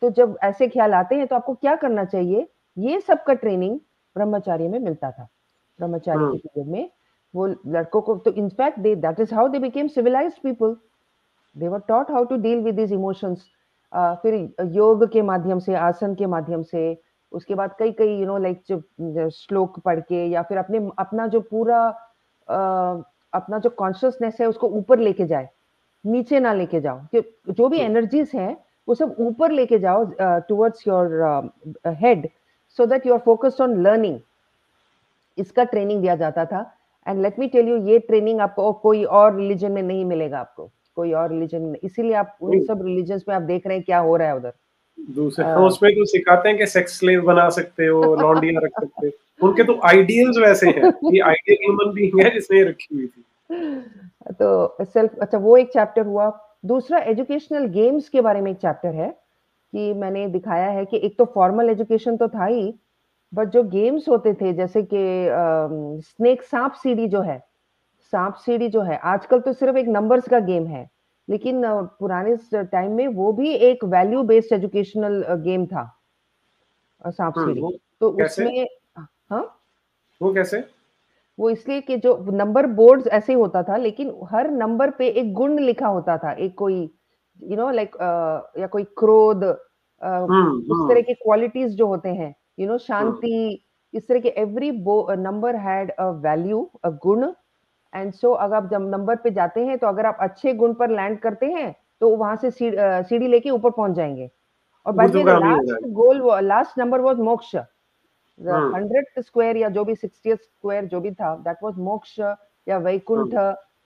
Speaker 2: तो जब ऐसे ख्याल आते हैं तो आपको क्या करना चाहिए, ये सब का ट्रेनिंग ब्रह्मचारी में मिलता था। ब्रह्मचारी के पीरियड में वो लड़कों को, तो in fact they, that is how they became civilized people. They were taught how to deal with this emotions. फिर योग के माध्यम से, आसन के माध्यम से, उसके बाद कई कई लाइक जो श्लोक पढ़ के, या फिर अपने अपना जो पूरा अपना जो कॉन्शियसनेस है उसको ऊपर लेके जाए, नीचे ना लेके जाओ। कि जो भी एनर्जीज हैं वो सब ऊपर लेके जाओ towards your head, so that you are focused on learning. इसका ट्रेनिंग दिया जाता था। And let me tell you, ये ट्रेनिंग आपको कोई और रिलीजन में नहीं मिलेगा, आपको कोई और रिलीजन में। इसीलिए आप उन सब रिलीजन्स में आप देख रहे हैं क्या हो रहा है उधर।
Speaker 1: दूसरे उसमें तो सिखाते हैं कि सेक्स स्लेव बना सकते हो, लॉन्डियां रख सकते हो। उनके तो आइडियल्स वैसे हैं। ये आइडियल ह्यूमन बीइंग है जिसने रखी हुई थी।
Speaker 2: तो सेल्फ, अच्छा वो एक चैप्टर हुआ। दूसरा एजुकेशनल गेम्स के बारे में एक चैप्टर है, कि मैंने दिखाया है कि एक तो फॉर्मल एजुकेशन तो था ही, बट जो गेम्स होते थे, जैसे कि स्नेक, सांप सीढ़ी जो है, सांप सीढ़ी जो है आजकल तो सिर्फ एक नंबर्स का गेम है, लेकिन पुराने टाइम में वो भी एक वैल्यू बेस्ड एजुकेशनल गेम था, सांप सीढ़ी।
Speaker 1: वो
Speaker 2: तो
Speaker 1: कैसे?
Speaker 2: उसमें, हाँ,
Speaker 1: वो कैसे?
Speaker 2: वो इसलिए कि जो नंबर बोर्ड्स ऐसे ही होता था, लेकिन हर नंबर पे एक गुण लिखा होता था, एक कोई लाइक या कोई क्रोध, इस तरह के क्वालिटीज जो होते हैं, शांति, इस तरह के every number had a value, a guna. And सो अगर आप जब नंबर पे जाते हैं, तो अगर आप अच्छे गुण पर लैंड करते हैं तो वहां से सीढ़ी लेके ऊपर पहुंच जाएंगे। और बाय द
Speaker 1: ऊर्ध्वगामी हो
Speaker 2: लास्ट
Speaker 1: जाएगा।
Speaker 2: गोल, लास्ट नंबर वाज मोक्ष। 100th स्क्वायर या जो भी 60th स्क्वायर जो भी था, दैट वाज मोक्ष या वैकुंठ,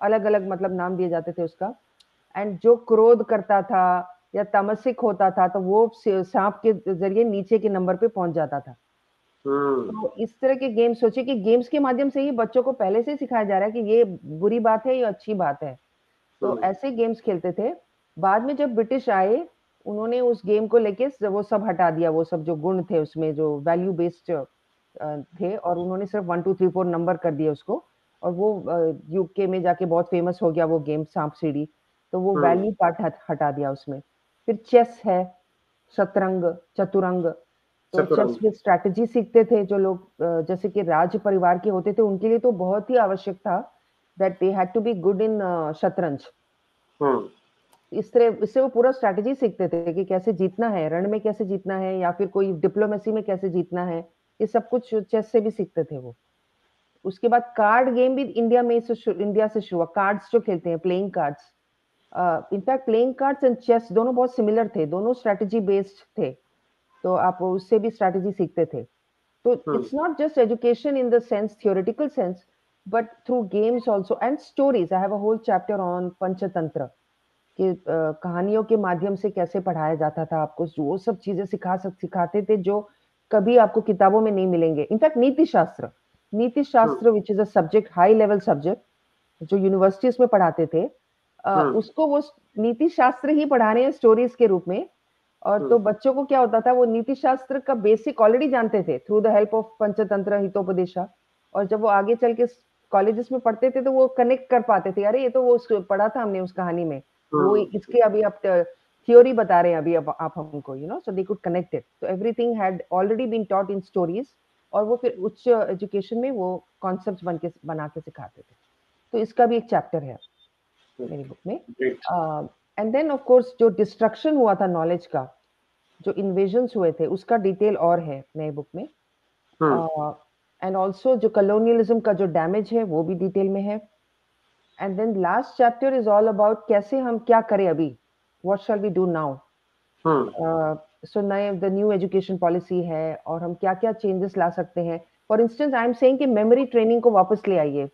Speaker 2: अलग अलग मतलब नाम दिए जाते थे उसका। एंड जो क्रोध करता था या तामसिक होता था, तो वो सांप के जरिए नीचे के नंबर पे पहुंच जाता था। तो इस तरह के गेम, सोचिए कि गेम्स के माध्यम से ही बच्चों को पहले से सिखाया जा रहा है कि ये बुरी बात है, ये अच्छी बात है। तो ऐसे गेम्स खेलते थे। बाद में जब ब्रिटिश आए, उन्होंने उस गेम को लेके वो सब हटा दिया, वो सब जो गुण थे उसमें, जो वैल्यू बेस्ड थे, और उन्होंने सिर्फ 1 2 3 4 नंबर कर दिया उसको। और वो यूके में जाके बहुत फेमस हो गया वो गेम, सांप सीढ़ी। तो वो वैल्यू पार्ट हटा दिया उसमें। फिर चेस है, शतरंग, चतुरंग। तो चेस में स्ट्रैटेजी सीखते थे जो लोग, जैसे कि राज परिवार के होते थे, उनके लिए तो बहुत ही आवश्यक था that they had to be good in shatranj. इस तरह, इससे वो पूरा स्ट्रैटेजी सीखते थे कि कैसे जीतना है, रण में कैसे जीतना है, या फिर कोई डिप्लोमेसी में कैसे जीतना है। ये सब कुछ चेस से भी सीखते थे वो। उसके बाद कार्ड गेम भी इंडिया से शुरू हुआ। कार्ड्स जो खेलते हैं, playing cards, in fact playing cards and chess दोनों बहुत सिमिलर थे, दोनों स्ट्रैटेजी बेस्ड थे। तो आप उससे भी स्ट्रैटेजी सीखते थे। तो it's not just education in the sense, theoretical sense, but through games also and stories. I have a whole chapter on Panchatantra, कि कहानियों के माध्यम से कैसे पढ़ाया जाता था आपको, वो सब चीजें सिखाते थे जो कभी आपको किताबों में नहीं मिलेंगे। इनफैक्ट नीति शास्त्र which is a subject, high level subject, जो यूनिवर्सिटीज में पढ़ाते थे, उसको वो नीति शास्त्र ही पढ़ा रहे हैं स्टोरीज के रूप में। और तो बच्चों को क्या होता था, वो नीति शास्त्र का बेसिक ऑलरेडी जानते थे through the help of Panchatantra Hitopadesha. और जब वो आगे चल के कॉलेजेस में पढ़ते थे तो वो कनेक्ट कर पाते थे, अरे ये तो वो पढ़ा था हमने उस कहानी में, वो इसके अभी आप थ्योरी बता रहे हैं अभी अब आप हमको, you know, so they could connect it, तो everything had already been taught in stories, और वो फिर उच्च एजुकेशन में वो कॉन्सेप्ट बना के सिखाते थे। तो इसका भी एक चैप्टर है मेरी बुक में। एंड देन ऑफ कोर्स जो डिस्ट्रक्शन हुआ था नॉलेज का, जो इन्वेजन्स हुए थे, उसका डिटेल और है नई बुक में। एंड ऑल्सो जो कॉलोनियलिज्म का जो डैमेज है वो भी डिटेल में है। And then last chapter is all about कैसे हम क्या करें अभी, what shall we do now. So नए द न्यू एजुकेशन पॉलिसी है और हम क्या क्या चेंजेस ला सकते हैं। For instance I am saying कि मेमोरी ट्रेनिंग को वापस ले आइए।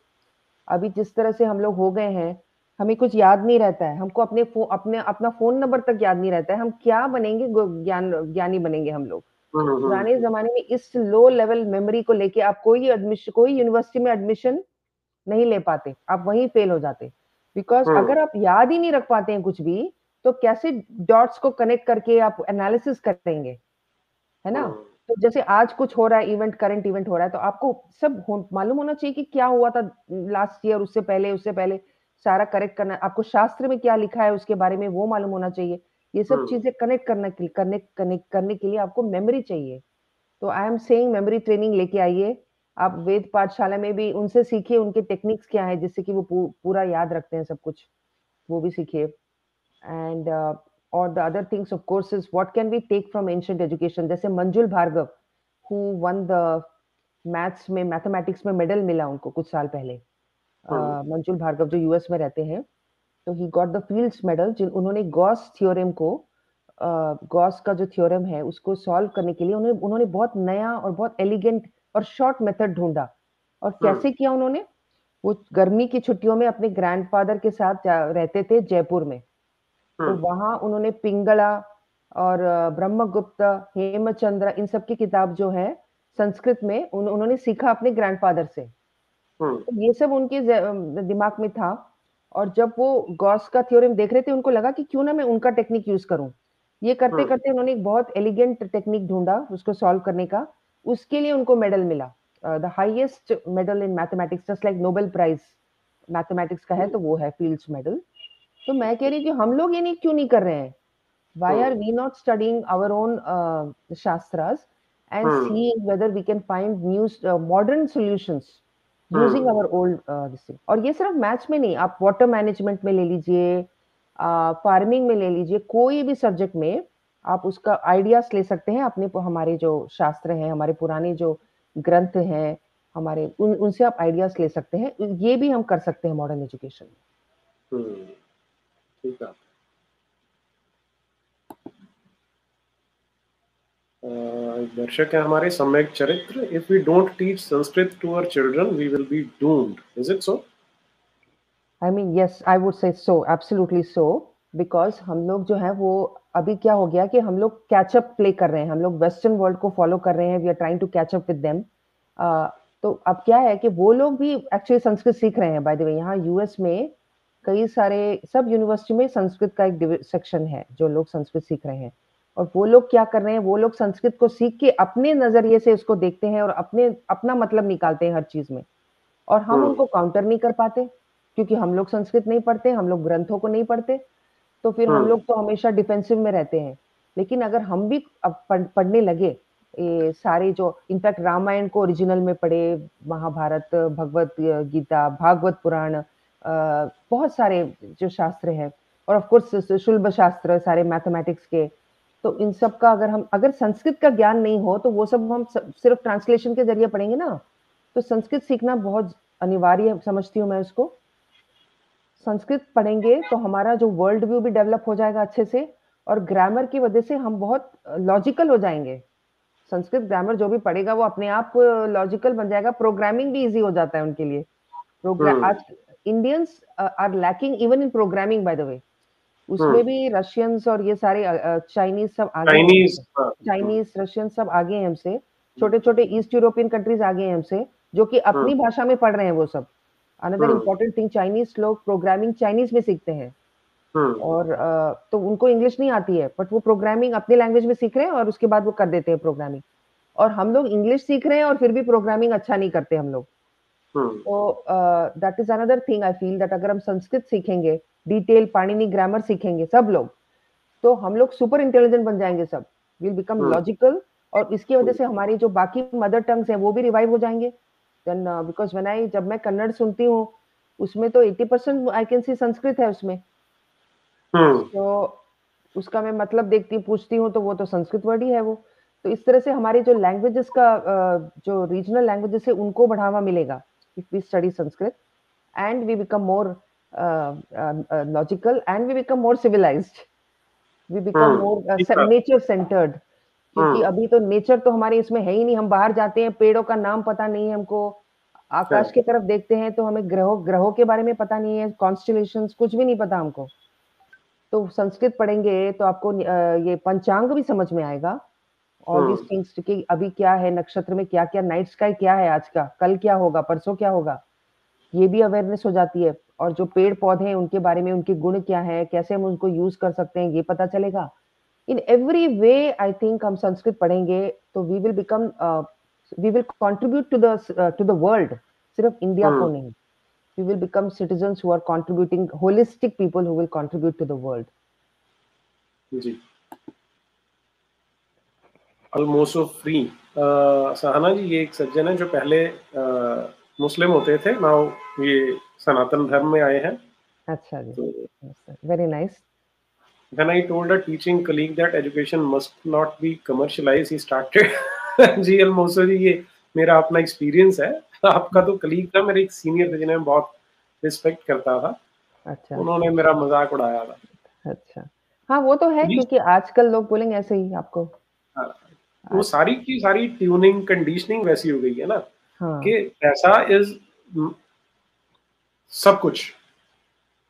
Speaker 2: अभी जिस तरह से हम लोग हो गए हैं, हमें कुछ याद नहीं रहता है, हमको अपना फोन नंबर तक याद नहीं रहता है, हम क्या बनेंगे, ज्ञानी बनेंगे हम लोग। पुराने जमाने में इस लो लेवल मेमोरी को लेके आप कोई यूनिवर्सिटी में एडमिशन नहीं ले पाते, आप वहीं फेल हो जाते। बिकॉज अगर आप याद ही नहीं रख पाते हैं कुछ भी, तो कैसे डॉट्स को कनेक्ट करके आप एनालिसिस करेंगे, है ना। तो जैसे आज कुछ हो रहा है, करंट इवेंट हो रहा है, तो आपको सब मालूम होना चाहिए कि क्या हुआ था लास्ट ईयर, उससे पहले सारा करेक्ट करना, आपको शास्त्र में क्या लिखा है उसके बारे में वो मालूम होना चाहिए। ये सब चीजें कनेक्ट करने के लिए आपको मेमोरी चाहिए। तो I am saying memory training लेके आइए। आप वेद पाठशाला में भी उनसे सीखिए, उनके टेक्निक्स क्या है जिससे कि वो पूरा याद रखते हैं सब कुछ, वो भी सीखिए। एंड और the other things of course is what can we take from ancient education. जैसे Manjul Bhargava, who won the maths में, मैथमेटिक्स में मेडल मिला उनको कुछ साल पहले। मंजुल भार्गव जो यूएस में रहते हैं, तो he got the fields medal. उन्होंने गॉस थ्योरम को, गॉस का जो थ्योरम है उसको सॉल्व करने के लिए उन्होंने बहुत नया और बहुत एलिगेंट और शॉर्ट मेथड ढूंढा। और कैसे किया उन्होंने, वो गर्मी की छुट्टियों में अपने ग्रैंडफादर के साथ रहते थे जयपुर में। तो वहां उन्होंने पिंगला और ब्रह्मगुप्त, हेमचंद्र, इन सब की किताब जो है संस्कृत में उन्होंने सीखा अपने ग्रैंडफादर से। तो ये सब उनके दिमाग में था। और जब वो गॉस का थ्योरम देख रहे थे, उनको लगा कि क्यों ना मैं उनका टेक्निक यूज करूं। ये करते करते उन्होंने एक बहुत एलिगेंट टेक्निक ढूंढा उसको सॉल्व करने का। उसके लिए उनको मेडल मिला, the highest medal in mathematics, just like Nobel prize mathematics का है तो वो है फील्ड्स मेडल। तो मैं कह रही हूँ कि हम लोग ये नहीं क्यों नहीं कर रहे हैं, why are we not studying our own shastras and seeing whether we can find new modern solutions using our old this thing। और ये सिर्फ मैथ्स में नहीं, आप वाटर मैनेजमेंट में ले लीजिए, फार्मिंग में ले लीजिए, कोई भी सब्जेक्ट में आप उसका आइडियाज ले सकते हैं अपने। हमारे जो शास्त्र हैं, हमारे पुराने जो ग्रंथ हैं हमारे, उनसे आप आइडियाज ले सकते हैं। ये भी हम कर सकते हैं मॉडर्न एजुकेशन में।
Speaker 1: ठीक है। दर्शक है हमारे, सम्यक चरित्र, if we don't teach Sanskrit to our children we will be doomed, is it so?
Speaker 2: I mean, yes, I would say so, absolutely so, because हम लोग जो है वो अभी क्या हो गया कि हम लोग कैचअप प्ले कर रहे हैं, हम लोग वेस्टर्न वर्ल्ड को फॉलो कर रहे हैं, we are trying to catch up with them. तो अब क्या है कि वो लोग भी एक्चुअली संस्कृत सीख रहे हैं। बाय द वे, यहाँ यूएस में कई सारे सब यूनिवर्सिटी में संस्कृत का एक सेक्शन है जो लोग संस्कृत सीख रहे हैं। और वो लोग क्या कर रहे हैं, वो लोग संस्कृत को सीख के अपने नजरिए से उसको देखते हैं और अपना मतलब निकालते हैं हर चीज में। और हम उनको काउंटर नहीं कर पाते क्योंकि हम लोग संस्कृत नहीं पढ़ते, हम लोग ग्रंथों को नहीं पढ़ते, तो फिर हम लोग तो हमेशा डिफेंसिव में रहते हैं। लेकिन अगर हम भी अब पढ़ने लगे ये सारे जो, इनफैक्ट रामायण को ओरिजिनल में पढ़े, महाभारत, भगवत गीता, भागवत पुराण, बहुत सारे जो शास्त्र हैं, और ऑफ कोर्स शुल्ब शास्त्र सारे मैथमेटिक्स के, तो इन सब का अगर संस्कृत का ज्ञान नहीं हो तो वो सब हम सिर्फ ट्रांसलेशन के जरिए पढ़ेंगे ना। तो संस्कृत सीखना बहुत अनिवार्य समझती हूँ मैं उसको। संस्कृत पढ़ेंगे तो हमारा जो वर्ल्ड व्यू भी डेवलप हो जाएगा अच्छे से, और ग्रामर की वजह से हम बहुत लॉजिकल हो जाएंगे। संस्कृत ग्रामर जो भी पढ़ेगा वो अपने आप लॉजिकल बन जाएगा, प्रोग्रामिंग भी इजी हो जाता है उनके लिए। आज Indians are lacking even in programming by the way. उसमें भी रशियंस और ये सारे चाइनीज सब आगे हैं, चाइनीज रशियन सब आगे हैं हमसे, छोटे छोटे ईस्ट यूरोपियन कंट्रीज आगे हैं हमसे, जो कि अपनी भाषा में पढ़ रहे हैं वो सब। अनदर इम्पोर्टेंट थिंग, चाइनीज लोग प्रोग्रामिंग चाइनीज में सीखते हैं। और तो उनको इंग्लिश नहीं आती है, बट वो प्रोग्रामिंग अपने लैंग्वेज में सीख रहे हैं और उसके बाद वो कर देते हैं प्रोग्रामिंग। और हम लोग इंग्लिश सीख रहे हैं और फिर भी प्रोग्रामिंग अच्छा नहीं करते हम लोग। तो that is another thing I feel that अगर हम संस्कृत सीखेंगे, डिटेल पाणिनि ग्रामर सीखेंगे सब लोग, तो हम लोग सुपर इंटेलिजेंट बन जाएंगे सब, विल बिकम लॉजिकल, और इसकी वजह से हमारी जो बाकी मदर टंग्स हैं वो भी रिवाइव हो जाएंगे। देन बिकॉज जब मैं कन्नड़ सुनती हूँ उसमें तो 80% आई कैन सी संस्कृत है उसमें, तो उसका मैं मतलब देखती पूछती हूँ तो वो तो संस्कृत वर्ड ही है वो। तो इस तरह से हमारी जो लैंग्वेजेस का जो रीजनल लैंग्वेजेस है उनको बढ़ावा मिलेगा if we study Sanskrit, and we become more logical and we become more civilized, we become more nature centered, क्योंकि अभी तो नेचर तो हमारे इसमें है ही नहीं। हम बाहर जाते हैं, पेड़ों का नाम पता नहीं है हमको, आकाश की तरफ देखते हैं तो हमें ग्रहों के बारे में पता नहीं है, कॉन्स्टेलेशंस कुछ भी नहीं पता हमको। तो संस्कृत पढ़ेंगे तो आपको ये पंचांग भी समझ में आएगा, ऑल दिस थिंग्स कि अभी क्या है, नक्षत्र में क्या क्या, नाइट स्काई क्या है आज का, कल क्या होगा, परसों क्या होगा, ये भी अवेयरनेस हो जाती है। और जो पेड़ पौधे हैं उनके बारे में, उनके गुण क्या है, कैसे हम उनको यूज कर सकते हैं, ये पता चलेगा। In every way I think हम संस्कृत पढ़ेंगे तो we will contribute to the world, सिर्फ इंडिया को नहीं। we will become citizens who are contributing, holistic people who will contribute to the world.
Speaker 1: Ji, almost free. Sahana जी, ये एक सज्जन है जो पहले मुस्लिम होते थे, नाउ ये सनातन धर्म में आए हैं।
Speaker 2: अच्छा जी, very nice.
Speaker 1: When I told a teaching colleague that education must not be commercialized, he started ji almost जी, ये मेरा अपना एक्सपीरियंस है। आपका तो कलीग था, मेरे एक सीनियर थे जिन्हें मैं बहुत रिस्पेक्ट करता था। अच्छा, उन्होंने मेरा मजाक उड़ाया था।
Speaker 2: अच्छा, हाँ वो तो है, क्योंकि आजकल लोग बोलेंगे ऐसे ही आपको।
Speaker 1: हाँ, वो सारी की सारी ट्यूनिंग कंडीशनिंग वैसी हो गई है ना, कि पैसा इज सब कुछ,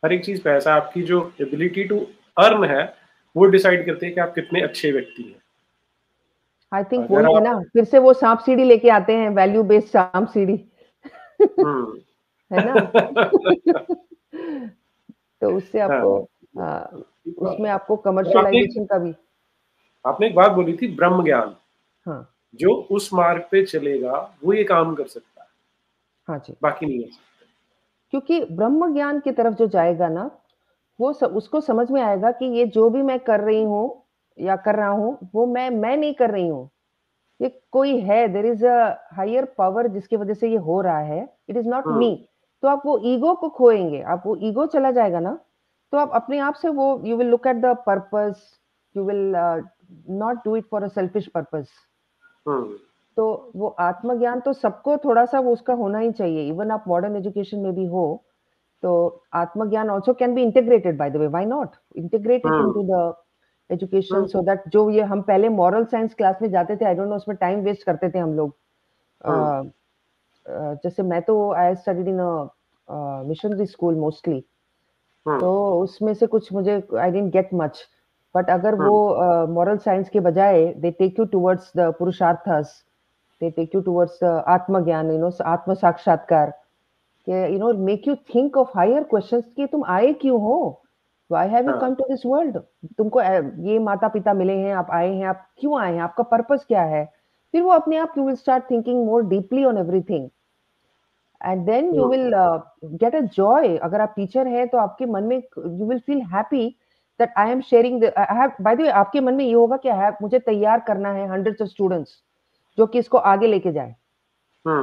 Speaker 1: हर एक चीज पैसा। आपकी जो एबिलिटी टू अर्न है वो डिसाइड करते हैं कि आप कितने अच्छे व्यक्ति हैं।
Speaker 2: आई थिंक वही है ना, फिर से वो सांप सीढ़ी लेके आते हैं, वैल्यू बेस्ड सांप सीढ़ी है ना तो उससे आपको उसमें आपको कमर्शियलाइजेशन का भी।
Speaker 1: आपने एक बात बोली थी, ब्रह्म ज्ञान।
Speaker 2: हाँ,
Speaker 1: जो उस मार्ग पे चलेगा वो ये काम कर सकता है।
Speaker 2: हाँ जी,
Speaker 1: बाकी नहीं कर सकता,
Speaker 2: क्योंकि ब्रह्म ज्ञान की तरफ जो जाएगा ना, वो उसको समझ में आएगा कि ये जो भी मैं कर रही हूँ या कर रहा हूँ वो मैं नहीं कर रही हूँ, ये कोई है, there is a higher power जिसकी वजह से ये हो रहा है, इट इज नॉट मी। तो आप वो ईगो को खोएंगे, आप वो ईगो चला जाएगा ना, तो आप अपने आप से वो you will look at the purpose, you will not do it for a selfish purpose. तो वो आत्मज्ञान तो सबको थोड़ा सा वो उसका होना ही चाहिए, इवन आप मॉडर्न एजुकेशन में भी हो तो आत्मज्ञान also can be integrated, bye the way, why not integrate it into the education, so that जो ये हम पहले मॉरल साइंस क्लास में जाते थे, आई डोंट नो उसमें टाइम वेस्ट करते थे हम लोग। जैसे मैं तो I studied in a missionary school mostly, तो उसमें से कुछ मुझे I didn't get much, but अगर वो मॉरल साइंस के बजाय they take you towards the purusharthas, they take you towards atmagyan, you know, atma sakshatkar, you know, make you think of higher questions कि तुम आए क्यों हो, why have you come to this world, तुमको ये माता पिता मिले हैं, आप आए हैं, आप क्यों आए हैं, आपका पर्पस क्या है, फिर वो अपने आप you will start thinking more deeply on everything, and then you will get a joy. अगर आप टीचर हैं तो आपके मन में you will feel happy that I am sharing I have, by the way आपके मन में ये होगा कि मुझे तैयार करना है हंड्रेड्स ऑफ स्टूडेंट्स जो कि इसको आगे लेके जाए।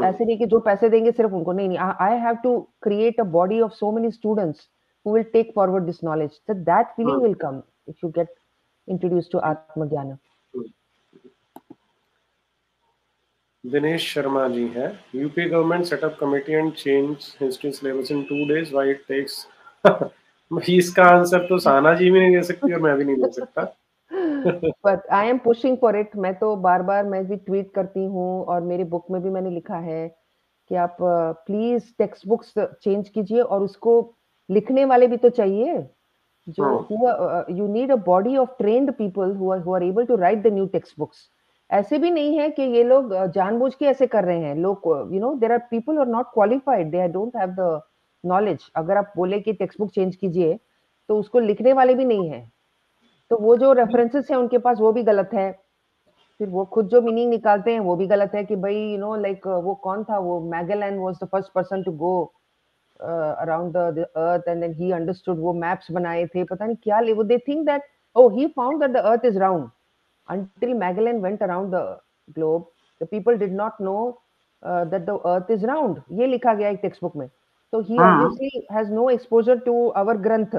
Speaker 2: ऐसे नहीं कि जो पैसे देंगे सिर्फ उनको, नहीं, I have to create a body of so many students who will take forward this knowledge, that feeling will come if you get introduced to Atmagyana.
Speaker 1: Dinesh Sharma ji हैं, UP government set up committee and change history syllabus in 2 days, why it takes इसका answer तो साना जी भी नहीं दे सकती और मैं भी नहीं दे सकता
Speaker 2: But I am pushing for it. मैं तो बार-बार मैं भी ट्वीट करती हूँ और मेरी बुक में भी मैंने लिखा है कि आप प्लीज टेक्स्ट बुक्स चेंज कीजिए, और उसको लिखने वाले भी तो चाहिए, जो you need a body of trained people who are able to write the new textbooks. ऐसे भी नहीं है कि ये लोग जानबूझ के ऐसे कर रहे हैं, लोग, you know, there are people who are not qualified, they don't have the knowledge. अगर आप बोले कि टेक्स्ट बुक चेंज कीजिए तो उसको लिखने वाले भी नहीं है, तो वो जो रेफरेंसेस है उनके पास वो भी गलत है, फिर वो खुद जो मीनिंग निकालते हैं वो भी गलत है कि भाई यू नो लाइक वो कौन था, वो Magellan was the first person to go around the earth and then he understood, वो मैप्स बनाए थे, पता नहीं क्या ले, वो they think that oh he found that the earth is round. Until Magellan went around the globe, the people did not know that the earth is round. ये लिखा गया एक टेक्स्ट बुक में. So he obviously has no exposure to our ग्रंथ,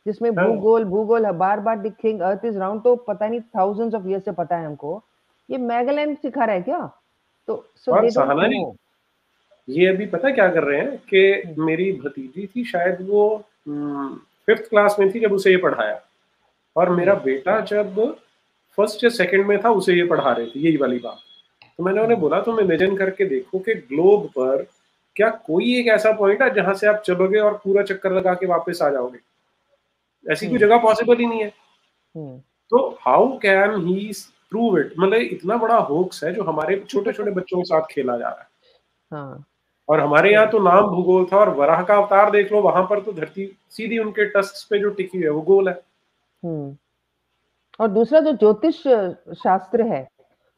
Speaker 2: जिसमें भूगोल भूगोल है, बार बार दिखेंगे अर्थ इज राउंड, तो पता नहीं thousands of years से पता है हमको. ये मैगेलन सिखा रहा है क्या? तो so they don't know.
Speaker 1: ये अभी पता क्या कर रहे हैं कि मेरी भतीजी थी, शायद वो 5th क्लास में थी जब उसे ये पढ़ाया, और मेरा बेटा जब 1st या 2nd में था उसे ये पढ़ा रहे थे, यही वाली बात. तो मैंने उन्हें बोला तुम इमेजिन करके देखो कि ग्लोब पर क्या कोई एक ऐसा पॉइंट है जहां से आप चलोगे और पूरा चक्कर लगा के वापस आ जाओगे? ऐसी कोई जगह पॉसिबल ही नहीं है. तो how can he prove it? मतलब इतना बड़ा होक्स है जो हमारे छोटे छोटे बच्चों के साथ खेला जा रहा है. हाँ. और हमारे यहाँ तो नाम भूगोल था, और वराह का अवतार देख लो, वहां पर तो धरती सीधी उनके टस्क पे जो टिकी है वो गोल है.
Speaker 2: और दूसरा जो ज्योतिष शास्त्र है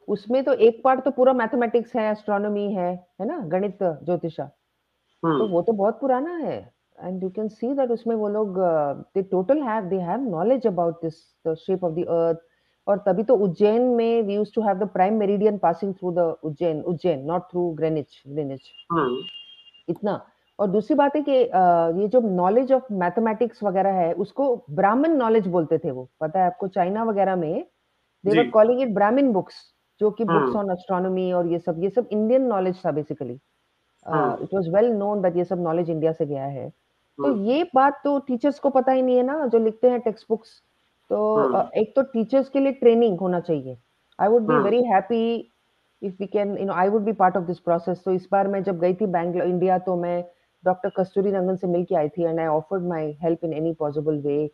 Speaker 2: उसमें तो एक पार्ट तो पूरा मैथमेटिक्स है, एस्ट्रोनॉमी है ना, गणित ज्योतिषा. तो वो तो बहुत पुराना है, and you can see that उसमें वो लोग they total have they have knowledge about this the shape of the earth. और तभी तो उज्जैन में we used to have the prime meridian passing through the Ujjain not through Greenwich. इतना. और दूसरी बात है कि ये जो नॉलेज ऑफ मैथमेटिक्स वगैरह है उसको ब्राह्मण नॉलेज बोलते थे. वो पता है आपको, चाइना वगैरह में दे वर कॉलिंग इट ब्राह्मण बुक्स, जो कि बुक्स ऑन एस्ट्रोनॉमी और ये सब इंडियन नॉलेज था basically. It was well known that ये सब नॉलेज इंडिया से गया है. तो ये बात तो टीचर्स को पता ही नहीं है ना, जो लिखते हैं टेक्स्ट बुक्स. तो एक तो टीचर्स के लिए ट्रेनिंग होना चाहिए. I would be very happy if we can, you know, I would be part of this process. तो इस बार मैं जब गई थी बैंगलोर इंडिया, तो मैं डॉक्टर कस्तूरी रंगन से मिल के आई थी, and I offered my help in any possible way.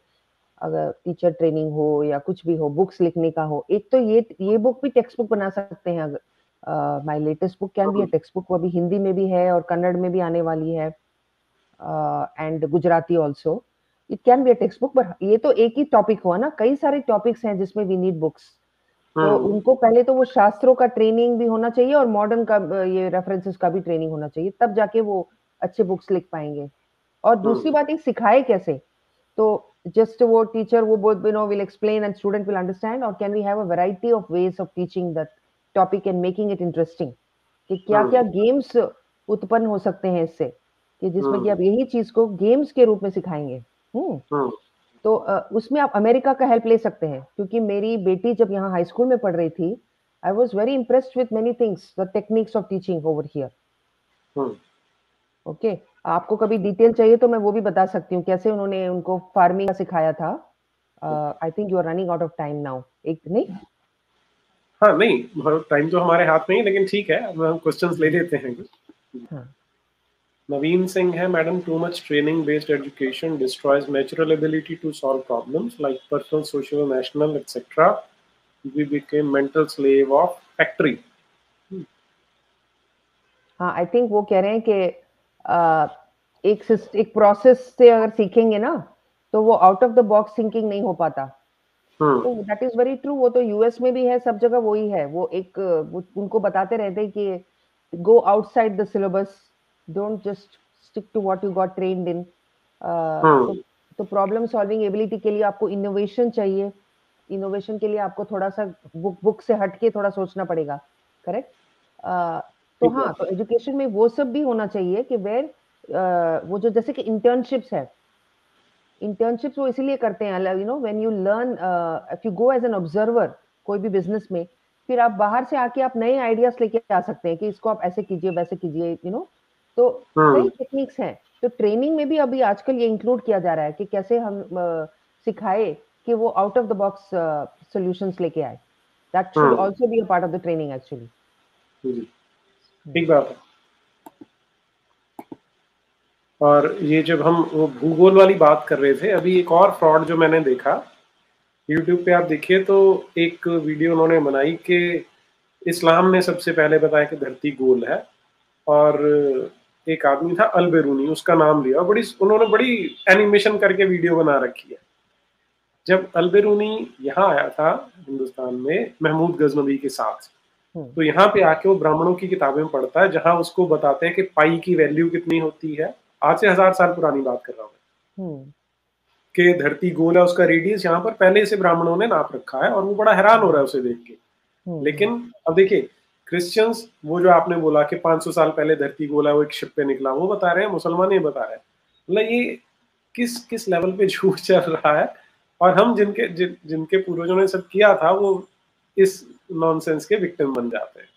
Speaker 2: अगर टीचर ट्रेनिंग हो या कुछ भी हो, बुक्स लिखने का हो. एक तो ये बुक भी टेक्स्ट बुक बना सकते हैं. अगर my latest book can be a text book. वो अभी हिंदी में भी है और कन्नड़ में भी आने वाली है, and Gujarati also. It can be a text book. But ये तो एक ही टॉपिक हुआ ना, कई सारे टॉपिक्स हैं जिसमें वी नीड बुक्स. तो उनको पहले तो वो शास्त्रों का ट्रेनिंग भी होना चाहिए और मॉडर्न का ये रेफरेंसेस का भी ट्रेनिंग होना चाहिए, तब जाके वो अच्छे बुक्स लिख पाएंगे. और दूसरी बात, एक सिखाए कैसे? तो जस्ट वो टीचर वो both you know will explain and student will understand, और can we have a variety of ways of teaching that topic and making it interesting, कि क्या क्या गेम्स उत्पन्न हो सकते हैं इससे, कि जिसमें कि आप यही चीज को गेम्स के रूप में सिखाएंगे. तो उसमें आप अमेरिका का हेल्प ले सकते हैं, क्योंकि मेरी बेटी जब यहाँ हाई स्कूल में पढ़ रही थी, I was very impressed with many things, the techniques of teaching over here. Okay, आपको कभी डिटेल चाहिए तो मैं वो भी बता सकती हूँ, कैसे उन्होंने उनको फार्मिंग सिखाया था. I think you are running out of time now. एक नहीं,
Speaker 1: हाँ नहीं, टाइम तो हमारे हाथ में ही, लेकिन ठीक है, हम क्वेश्चंस ले लेते हैं. हाँ. नवीन सिंह है, madam, too much training based education destroys natural ability to solve problems like personal, social, national etcetera. We became mental slave of factory.
Speaker 2: हाँ, आई थिंक वो कह रहे हैं कि एक प्रोसेस से अगर सीखेंगे ना, तो वो out of the box thinking नहीं हो पाता. तो दैट इज वेरी ट्रू. वो तो यूएस में भी है, सब जगह वही है. वो उनको बताते रहते हैं कि go outside the syllabus, don't just stick to what you got trained in. तो प्रॉब्लम सॉल्विंग एबिलिटी के लिए आपको इनोवेशन चाहिए. इनोवेशन के लिए आपको थोड़ा सा बुक से हटके थोड़ा सोचना पड़ेगा. करेक्ट. तो हाँ, तो एजुकेशन में वो सब भी होना चाहिए कि वेयर वो जो जैसे कि इंटर्नशिप्स है, इंटर्नशिप्स वो इसीलिए करते हैं, you know, when you learn, if you go as an observer कोई भी बिजनेस में, फिर आप बाहर से आके आप नए आइडियाज लेके आ सकते हैं कि इसको आप ऐसे कीजिए वैसे कीजिए, यू नो. तो कई टेक्निक्स हैं. तो ट्रेनिंग में भी अभी आजकल ये इंक्लूड किया जा रहा है कि कैसे हम सिखाए कि वो out of the box solutions लेके आए. That should also be a part of the training actually.
Speaker 1: ठीक बात है. और ये जब हम वो भूगोल वाली बात कर रहे थे, अभी एक और फ्रॉड जो मैंने देखा YouTube पे, आप देखिए तो एक वीडियो उन्होंने बनाई कि इस्लाम ने सबसे पहले बताया कि धरती गोल है, और एक आदमी था अल बेरूनी, उसका नाम लिया, उन्होंने बड़ी एनिमेशन करके वीडियो बना रखी है. जब अल-बिरूनी यहाँ आया था हिंदुस्तान में महमूद गजनवी के साथ, तो यहाँ पे आके वो ब्राह्मणों की किताबें पढ़ता है, जहाँ उसको बताते हैं कि पाई की वैल्यू कितनी होती है। आज से 1000 साल पुरानी बात कर रहा हूँ कि धरती गोल है, उसका रेडियस यहाँ पर पहले से ब्राह्मणों ने नाप रखा है, और वो बड़ा हैरान हो रहा है उसे देख के। लेकिन अब देखिए, क्रिश्चियंस, वो जो आपने बोला कि 500 साल पहले धरती गोल है, वो एक शिप पे निकला, वो बता रहे हैं, मुसलमान ये बता रहे हैं। मतलब ये किस किस लेवल पे झूठ चल रहा है, और हम जिनके पूर्वजों ने सब किया था, वो इस नॉनसेंस के विक्टिम बन जाते हैं।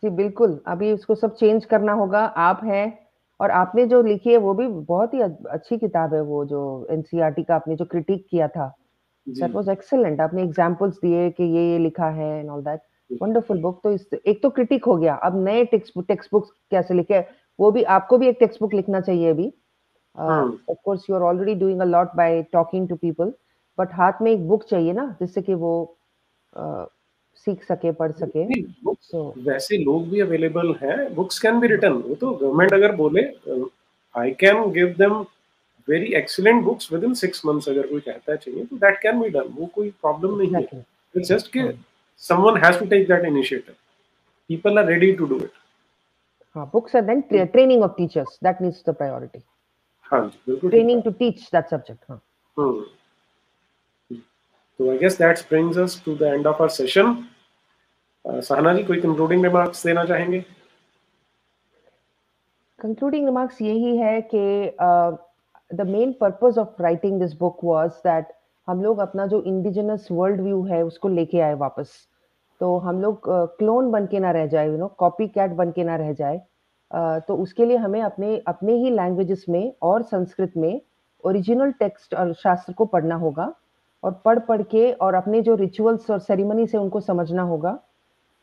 Speaker 2: जी बिल्कुल, अभी उसको सब चेंज करना होगा। आप हैं, और आपने जो लिखी है वो भी बहुत ही अच्छी किताब है, वो जो एनसीईआरटी का आपने जो क्रिटिक किया था, दैट वाज एक्सीलेंट। आपने एग्जांपल्स दिए कि ये लिखा है and all that, wonderful book. तो एक तो क्रिटिक हो गया, अब नए टेक्स्ट बुक्स कैसे लिखे, वो भी आपको भी एक टेक्स्ट बुक लिखना चाहिए अभी। Of course you are already doing a lot by talking to people, but हाथ में एक बुक चाहिए ना, जिससे कि वो सीख सके, पढ़ सके।
Speaker 1: वैसे लोग भी अवेलेबल हैं, बुक्स कैन बी रिटन। वो तो गवर्नमेंट अगर बोले, I can give them very excellent books with in 6 months, अगर कोई कहता है चाहिए, तो दैट कैन बी डन, वो कोई प्रॉब्लम नहीं है। इट्स जस्ट कि someone has to take that initiative. People are ready to do it.
Speaker 2: Books are then training of teachers, that needs the priority.
Speaker 1: हाँ जी, बिल्कुल
Speaker 2: training to teach that subject.
Speaker 1: So I guess that brings us to the end of our session. सहना जी, कोई concluding remarks देना चाहेंगे?
Speaker 2: Concluding remarks यही है कि the main purpose of writing this book was that हम लोग अपना जो indigenous world view है उसको लेके आए वापस। तो हम लोग क्लोन बन के ना रह जाए, कॉपी कैट बन के ना रह जाए। तो उसके लिए हमें अपने ही लैंग्वेजेस में और संस्कृत में ओरिजिनल टेक्स्ट और शास्त्र को पढ़ना होगा, और पढ़ के और अपने जो रिचुअल्स और सेरेमनी से उनको समझना होगा,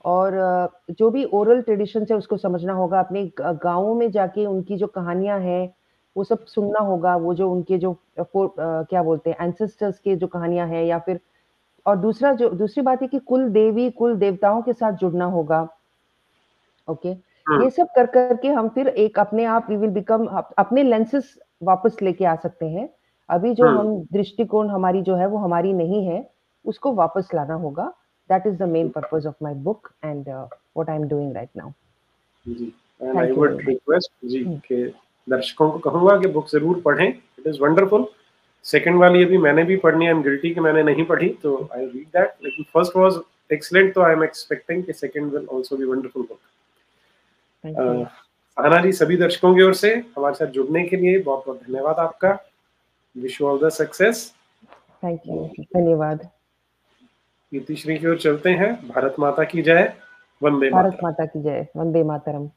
Speaker 2: और जो भी ओरल ट्रेडिशन है उसको समझना होगा। अपने गाँवों में जाके उनकी जो कहानियाँ हैं वो सब सुनना होगा, वो जो उनके जो क्या बोलते हैं एंसेस्टर्स के जो कहानियाँ हैं, या फिर और दूसरी बात है कि कुल देवी कुल देवताओं के साथ जुड़ना होगा। ओके, ये सब कर के हम फिर एक अपने आप वी विल बिकम अपने लेंसेस वापस लेके आ सकते हैं। अभी जो हम दृष्टिकोण हमारी जो है वो हमारी नहीं है, उसको वापस लाना होगा। That is the main purpose of my book and what I am doing right now.
Speaker 1: जी, एंड आई वुड रिक्वेस्ट जी कि दर्शकों को कहूंगा कि बुक जरूर पढ़ें, इट इज वंडरफुल। सेकंड वाली अभी मैंने भी पढ़नी है, आई एम गिल्टी कि मैंने नहीं पढ़ी, तो आई रीड दैट। लेकिन फर्स्ट वाज एक्सीलेंट, तो आई एम एक्सपेक्टिंग कि second will also be wonderful book. सहना जी, सभी दर्शकों की ओर से हमारे साथ जुड़ने के लिए बहुत बहुत धन्यवाद आपका। Wish you all the success.
Speaker 2: Thank you, धन्यवाद।
Speaker 1: इतिश्री की ओर चलते हैं। भारत माता की जय, वंदे मातरम।
Speaker 2: भारत माता की जय, वंदे मातरम।